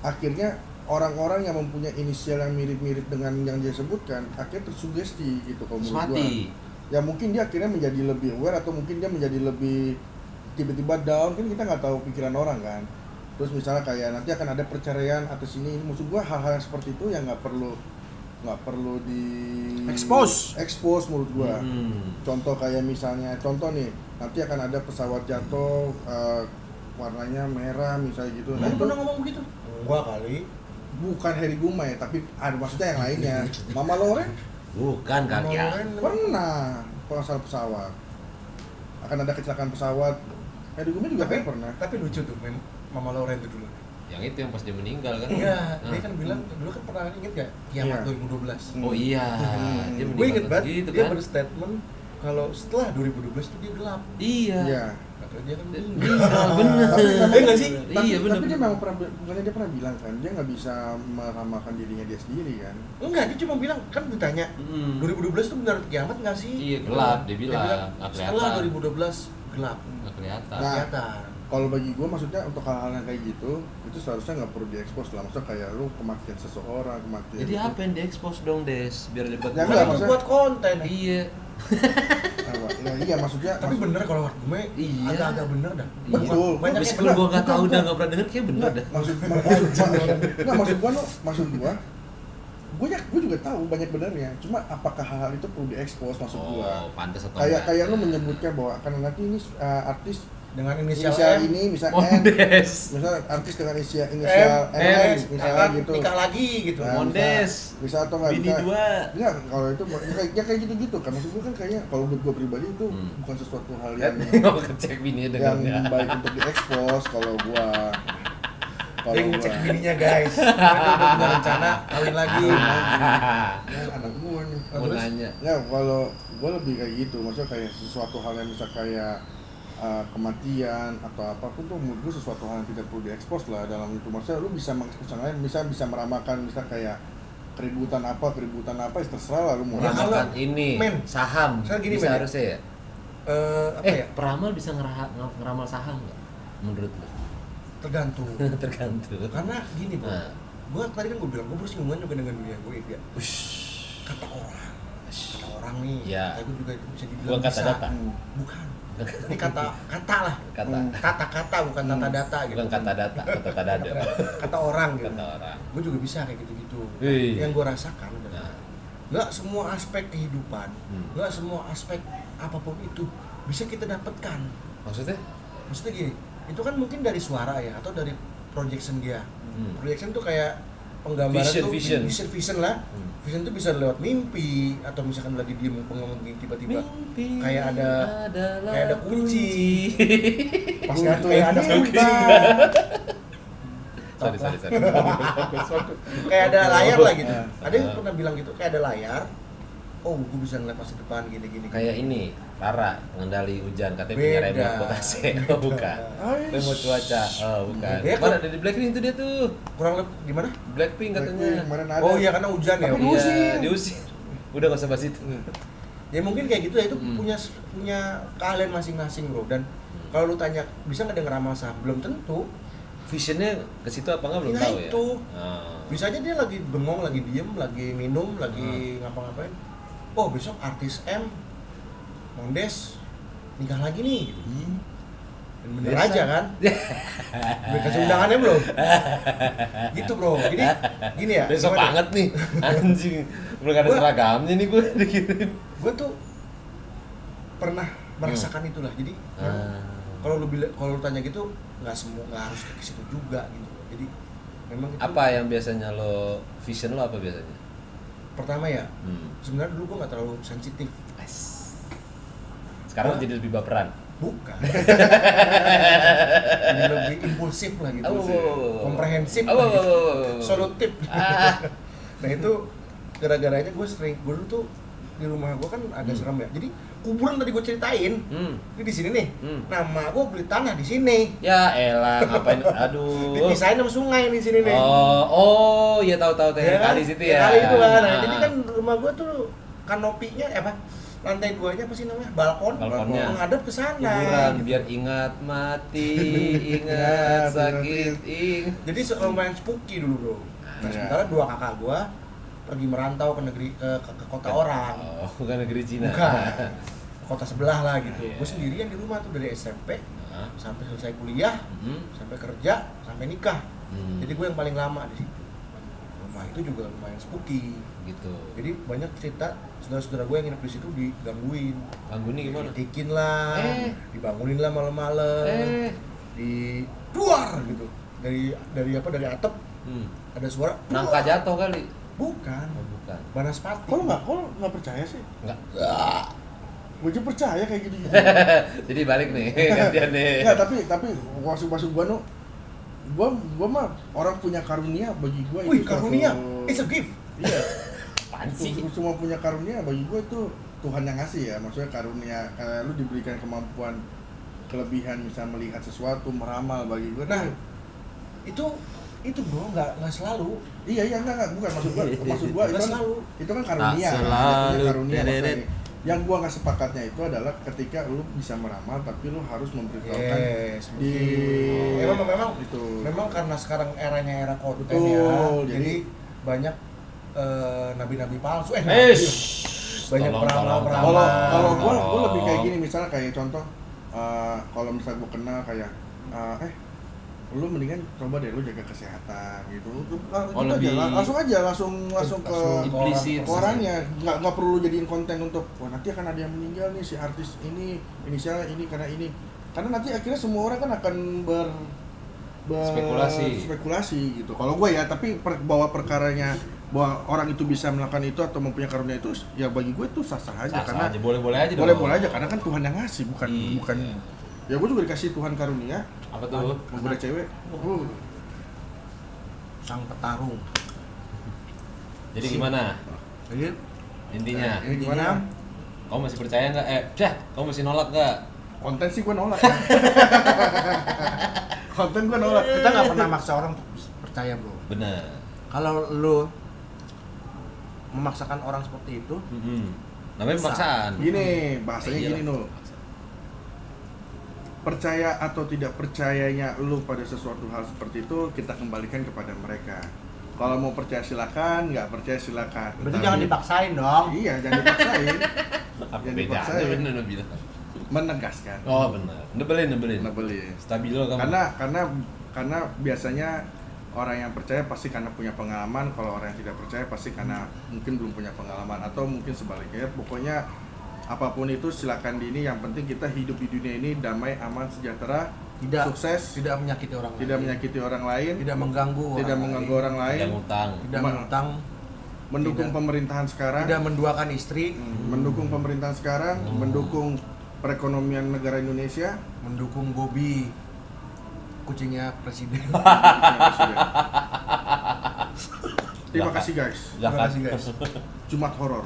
Speaker 1: akhirnya orang-orang yang mempunyai inisial yang mirip-mirip dengan yang dia sebutkan akhirnya tersugesti gitu kalau
Speaker 3: Terus
Speaker 1: menurut gua.
Speaker 3: mati.
Speaker 1: Ya mungkin dia akhirnya menjadi lebih aware atau mungkin dia menjadi lebih tiba-tiba down, kan kita nggak tahu pikiran orang kan. Terus misalnya kayak nanti akan ada perceraian atas ini maksud gua hal-hal yang seperti itu yang nggak perlu di expose menurut gua. Contoh kayak misalnya nih nanti akan ada pesawat jatuh warnanya merah misalnya gitu. Nah itu
Speaker 2: pernah ngomong begitu? Enggak kali.
Speaker 1: bukan Harry Gumai tapi ada maksudnya yang lainnya. Mama Loren
Speaker 3: Bukan kaki.
Speaker 1: pernah masalah pesawat, akan ada kecelakaan pesawat. Harry Gumai juga kan pernah.
Speaker 2: Tapi lucu tuh men, Mama Loren itu dulu.
Speaker 3: Yang itu yang pas dia meninggal kan?
Speaker 2: Enggak,
Speaker 3: Nah.
Speaker 2: dia kan bilang dulu kan pernah inget gak? Kiamat
Speaker 1: Iya.
Speaker 2: 2012.
Speaker 3: Oh iya, dia
Speaker 2: Gue
Speaker 3: meninggal
Speaker 2: inget banget,
Speaker 3: gitu
Speaker 2: dia
Speaker 3: kan?
Speaker 2: berstatement kalau setelah 2012 itu dia gelap.
Speaker 3: Iya.
Speaker 1: Iya.
Speaker 2: Padahal dia kan meninggal.
Speaker 3: Meninggal, bener.
Speaker 2: Iya nggak sih?
Speaker 3: Iya bener.
Speaker 1: Tapi dia memang pernah, bukannya dia pernah bilang kan, dia nggak bisa meramalkan dirinya dia sendiri kan.
Speaker 2: Enggak, dia cuma bilang, kan ditanya 2012 tuh benar kiamat nggak sih?
Speaker 3: Iya, gelap, dia bilang. Nggak
Speaker 2: Setelah
Speaker 3: kelihatan.
Speaker 2: 2012 gelap.
Speaker 3: Nggak kelihatan.
Speaker 1: Nah,
Speaker 2: Kelihatan.
Speaker 1: Kalau bagi gue maksudnya untuk hal-hal yang kayak gitu, itu seharusnya nggak perlu diekspos lah. Maksudnya kayak lu kematian seseorang, kematian.
Speaker 3: Jadi apa yang diekspos dong, Des? Biar dapat.
Speaker 1: Ya,
Speaker 2: Kan
Speaker 1: enggak,
Speaker 2: itu
Speaker 1: maksudnya-
Speaker 2: buat konten.
Speaker 3: Iya.
Speaker 1: Apa? Nah, iya maksudnya.
Speaker 2: Tapi bener kalau menurut gue
Speaker 3: Iya.
Speaker 2: agak-agak bener dah.
Speaker 1: Betul.
Speaker 2: Banyak yang
Speaker 3: Meskipun
Speaker 2: bener.
Speaker 3: gua nggak tahu
Speaker 1: Bukan,
Speaker 3: dan nggak pernah denger, kayak bener
Speaker 1: Nggak,
Speaker 3: dah.
Speaker 1: maksud gua gue juga tahu banyak benernya. Cuma apakah hal-hal itu perlu diekspos maksud gua?
Speaker 3: Oh, pantas atau
Speaker 1: Kayak lu menyebutkan bahwa karena nanti ini artis
Speaker 2: dengan inisial
Speaker 1: inisial
Speaker 2: M.
Speaker 1: ini bisa N,
Speaker 3: Mondes.
Speaker 1: misalnya artis dengan inisial
Speaker 2: M,
Speaker 1: NS misalnya
Speaker 2: akan
Speaker 1: gitu.
Speaker 2: nikah lagi gitu.
Speaker 1: Nah,
Speaker 3: Mondes.
Speaker 1: bisa atau nggak
Speaker 3: Bini
Speaker 1: bisa.
Speaker 3: dua.
Speaker 1: Enggak, kalau itu ya kayak gitu-gitu kan. Maksud gua kan kayaknya kalau buat gua pribadi itu bukan sesuatu hal yang
Speaker 3: Nggak kecek bininya
Speaker 1: yang
Speaker 3: dengannya.
Speaker 1: baik untuk diekspos kalau gua.
Speaker 2: Dia ngecek bininya guys. Dia udah punya rencana kawin lagi.
Speaker 1: Ya, anak gua nih.
Speaker 3: Mau
Speaker 1: Terus,
Speaker 3: nanya.
Speaker 1: ya kalau gua lebih kayak gitu, maksudnya kayak sesuatu hal yang bisa kayak kematian atau apapun tuh menurut gua sesuatu hal yang tidak perlu diekspos lah dalam itu. Maksudnya lu bisa mengekspos yang lain, bisa meramalkan, bisa kayak keributan apa ya terserah lah lu mau
Speaker 2: Ya,
Speaker 1: ramal.
Speaker 2: kalau-
Speaker 3: Ramalkan ini
Speaker 2: Men,
Speaker 3: saham.
Speaker 2: saya gini,
Speaker 3: bisa
Speaker 2: Men, ya.
Speaker 3: harusnya ya.
Speaker 2: Apa ya?
Speaker 3: Peramal bisa ngeramal saham nggak? Menurut lu?
Speaker 2: Tergantung.
Speaker 3: Tergantung.
Speaker 2: Karena gini bro,
Speaker 3: Nah.
Speaker 2: gue tadi kan gue bilang gue bersinggungan juga dengan dunia gue ya.
Speaker 3: Ush.
Speaker 2: Kata orang nih,
Speaker 3: Ya.
Speaker 2: kayak gue juga bisa dibilang
Speaker 3: Bukan kata
Speaker 2: bisa.
Speaker 3: data.
Speaker 2: Bukan. Ini kata lah. Kata bukan tata data gitu.
Speaker 3: Bukan kata data, kata dada.
Speaker 2: Kata orang gitu.
Speaker 3: Kata orang.
Speaker 2: Gue juga bisa kayak gitu-gitu.
Speaker 3: Wih.
Speaker 2: Yang gue rasakan adalah
Speaker 3: Nah.
Speaker 2: nggak semua aspek kehidupan,
Speaker 3: Hmm.
Speaker 2: nggak semua aspek apapun itu bisa kita dapatkan.
Speaker 3: Maksudnya?
Speaker 2: Maksudnya gini, itu kan mungkin dari suara ya atau dari projection dia. Projection tuh kayak penggambaran
Speaker 3: Vision,
Speaker 2: tuh
Speaker 3: vision.
Speaker 2: vision lah. Vision tuh bisa lewat mimpi atau misalkan lagi diem ngomong tiba-tiba
Speaker 3: Mimpi
Speaker 2: kayak ada
Speaker 3: adalah
Speaker 2: kunci. Pas
Speaker 1: Kunci.
Speaker 2: kayak ada kunci.
Speaker 3: Sorry.
Speaker 2: Kayak ada layar lah gitu.
Speaker 1: Ah.
Speaker 2: Ada yang pernah bilang gitu, kayak ada layar. Oh, gue bisa ngeliat masa depan gini-gini.
Speaker 3: Kayak ini, Rara, pengendali hujan, katanya punya
Speaker 2: Beda.
Speaker 3: remote buat AC. Oh, bukan.
Speaker 1: Ais.
Speaker 3: Remote cuaca. Oh, bukan.
Speaker 2: Ya,
Speaker 3: Mana ada di Blackpink itu dia tuh.
Speaker 2: Kurang lebih gimana?
Speaker 3: Blackpink katanya.
Speaker 1: Kemarin ada.
Speaker 2: Oh iya karena hujan ya.
Speaker 1: Tapi
Speaker 2: Iya.
Speaker 1: diusir.
Speaker 3: Diusir. Udah nggak usah bahas itu.
Speaker 2: Ya mungkin kayak gitu ya, itu punya keahlian masing-masing bro. Dan kalau lu tanya bisa nggak denger ramal saham, belum tentu.
Speaker 3: Visionnya ke situ apa nggak belum
Speaker 2: Ya
Speaker 3: tahu ya.
Speaker 2: itu.
Speaker 3: Oh.
Speaker 2: Bisa aja dia lagi bengong, lagi diem, lagi minum, lagi ngapa-ngapain. Oh besok artis M, Mondes nikah lagi nih. Gitu. Dan bener
Speaker 3: Biasa.
Speaker 2: aja kan? Udah kasih undangannya belum? Gitu bro. Jadi gini ya.
Speaker 3: Besok
Speaker 2: gimana?
Speaker 3: banget nih. Anjing. Belum ada
Speaker 2: Gua-
Speaker 3: seragamnya nih gue dikirim.
Speaker 2: Gue tuh pernah merasakan itulah. Jadi kalau lu tanya gitu nggak harus ke situ juga gitu. Jadi memang itu
Speaker 3: Apa yang biasanya lo vision lo apa biasanya?
Speaker 2: pertama ya. Sebenarnya dulu gue nggak terlalu sensitif.
Speaker 3: Sekarang
Speaker 2: Hah?
Speaker 3: jadi lebih baperan.
Speaker 2: Bukan. Jadi lebih impulsif lah gitu. Komprehensif
Speaker 3: Oh,
Speaker 2: lah gitu.
Speaker 3: oh.
Speaker 2: Solutif.
Speaker 3: Ah.
Speaker 2: Nah itu gara-garanya gue dulu tuh di rumah gue kan agak serem ya. Jadi kuburan tadi gue ceritain. Ini di sini nih. Nama gue beli tanah di sini.
Speaker 3: Ya elah, ngapain? Aduh.
Speaker 2: Dipisahin sama sungai di sini nih.
Speaker 3: Oh, iya tahu
Speaker 2: Ya kan?
Speaker 3: kali situ ya.
Speaker 2: Kali itu kan. Nah,
Speaker 3: Ah.
Speaker 2: jadi kan rumah gue tuh kanopinya apa? Lantai 2-nya apa sih namanya? Balkon.
Speaker 3: Balkonnya.
Speaker 2: Menghadap ke sana.
Speaker 3: Kuburan biar ingat mati, ingat sakit,
Speaker 2: Jadi lumayan spooky dulu bro. Nah,
Speaker 1: Iya.
Speaker 2: sementara dua kakak gua pergi merantau ke negeri ke kota orang.
Speaker 3: Oh, bukan negeri Cina.
Speaker 2: Bukan. Kota sebelah lah gitu.
Speaker 3: Iya.
Speaker 2: Gue sendirian di rumah tuh dari SMP
Speaker 3: Ah.
Speaker 2: sampai selesai kuliah, sampai kerja, sampai nikah. Jadi gue yang paling lama di situ. Rumah itu juga lumayan spooky.
Speaker 3: Gitu.
Speaker 2: Jadi banyak cerita saudara-saudara gue yang nginep di situ digangguin.
Speaker 3: Ganggu nih gimana?
Speaker 2: Ditikin lah, dibangunin lah malam-malam. Di luar gitu. Dari atap ada suara.
Speaker 3: Nangka
Speaker 2: "Duar."
Speaker 3: jatuh kali.
Speaker 2: Bukan.
Speaker 3: Oh, bukan.
Speaker 2: Banaspati.
Speaker 1: Kalau nggak percaya sih?
Speaker 3: Enggak.
Speaker 1: Gue juga percaya kayak gitu.
Speaker 3: Jadi balik nih, gantian nih.
Speaker 1: Enggak, tapi maksud gua no, gua mah orang punya karunia bagi gua
Speaker 2: Wih,
Speaker 1: itu
Speaker 2: karunia.
Speaker 1: suatu-
Speaker 2: It's a gift.
Speaker 1: Iya.
Speaker 3: Panci.
Speaker 1: Semua punya karunia bagi gua itu Tuhan yang ngasih ya. Maksudnya karunia kayak lu diberikan kemampuan kelebihan bisa melihat sesuatu, meramal bagi gue.
Speaker 2: Nah, itu bro nggak selalu.
Speaker 1: Iya enggak bukan maksud gua
Speaker 2: Nggak selalu.
Speaker 1: itu kan karunia.
Speaker 3: Tak
Speaker 1: Jatuhnya
Speaker 3: selalu.
Speaker 1: karunia
Speaker 3: Deret.
Speaker 1: maksudnya. Yang gua nggak sepakatnya itu adalah ketika lu bisa meramal tapi lu harus memberitahukan
Speaker 2: Yes,
Speaker 1: di
Speaker 2: memang
Speaker 1: itu.
Speaker 2: memang karena sekarang era konten
Speaker 1: Betul,
Speaker 2: ya. Jadi
Speaker 1: jadi-
Speaker 2: banyak nabi-nabi palsu. Banyak
Speaker 3: Tolong,
Speaker 2: peramal-peramal.
Speaker 1: Kalau gua
Speaker 3: Tolong.
Speaker 1: lebih kayak gini, misalnya kayak contoh kalau misalnya gua kenal kayak lu mendingan coba deh lu jaga kesehatan gitu.
Speaker 3: Oh,
Speaker 1: Gitu
Speaker 3: lebih-
Speaker 1: aja, langsung ke
Speaker 3: implisit.
Speaker 1: orangnya, nggak perlu jadiin konten untuk wah nanti akan ada yang meninggal nih si artis ini inisialnya ini karena nanti akhirnya semua orang kan akan spekulasi gitu. Kalau gue ya, tapi bahwa perkaranya bahwa orang itu bisa melakukan itu atau mempunyai karunia itu ya bagi gue itu sah-sah aja karena
Speaker 3: boleh-boleh aja dong.
Speaker 1: boleh aja karena kan Tuhan yang ngasih bukan
Speaker 3: Iya.
Speaker 1: ya gue juga dikasih Tuhan karunia
Speaker 3: Apa tuh?
Speaker 1: menggoda cewek.
Speaker 2: Sang petarung.
Speaker 3: Jadi gimana?
Speaker 2: Jadi
Speaker 3: Intinya,
Speaker 1: Ini gimana?
Speaker 3: kamu masih percaya nggak? Kamu masih nolak nggak?
Speaker 1: Konten sih gue nolak. Konten gue nolak.
Speaker 2: kita nggak pernah maksa orang untuk percaya bro.
Speaker 3: Benar.
Speaker 2: Kalau lu memaksakan orang seperti itu,
Speaker 3: Namanya
Speaker 2: Bisa.
Speaker 3: pemaksaan.
Speaker 1: Gini, bahasanya
Speaker 3: Iya.
Speaker 1: gini Nul. Percaya atau tidak percayanya lu pada sesuatu hal seperti itu kita kembalikan kepada mereka. Kalau mau percaya silakan, nggak percaya silakan.
Speaker 2: berarti
Speaker 1: Tetapi-
Speaker 2: jangan dipaksain dong.
Speaker 1: Iya, jangan dipaksain.
Speaker 3: Apa
Speaker 1: Jangan
Speaker 3: bedanya?
Speaker 1: dipaksain.
Speaker 3: Bener lo bilang.
Speaker 1: Menegaskan.
Speaker 3: Oh benar. Nebelin.
Speaker 1: Nebelin.
Speaker 3: Stabilo kamu.
Speaker 1: Karena biasanya orang yang percaya pasti karena punya pengalaman, kalau orang yang tidak percaya pasti karena mungkin belum punya pengalaman atau mungkin sebaliknya. Pokoknya apapun itu silakan di ini, yang penting kita hidup di dunia ini damai, aman, sejahtera, sukses,
Speaker 2: Tidak menyakiti orang lain.
Speaker 1: tidak menyakiti orang lain,
Speaker 2: Tidak mengganggu.
Speaker 1: tidak mengganggu orang lain,
Speaker 3: Ada ngutang.
Speaker 2: Tidak mengutang.
Speaker 1: mendukung
Speaker 2: Tidak.
Speaker 1: pemerintahan sekarang,
Speaker 2: Tidak menduakan istri.
Speaker 1: mendukung pemerintahan sekarang, mendukung perekonomian negara Indonesia.
Speaker 2: Mendukung Bobby, kucingnya presiden.
Speaker 1: Terima kasih guys.
Speaker 3: Lah,
Speaker 2: Terima kasih guys.
Speaker 1: Jumat horor.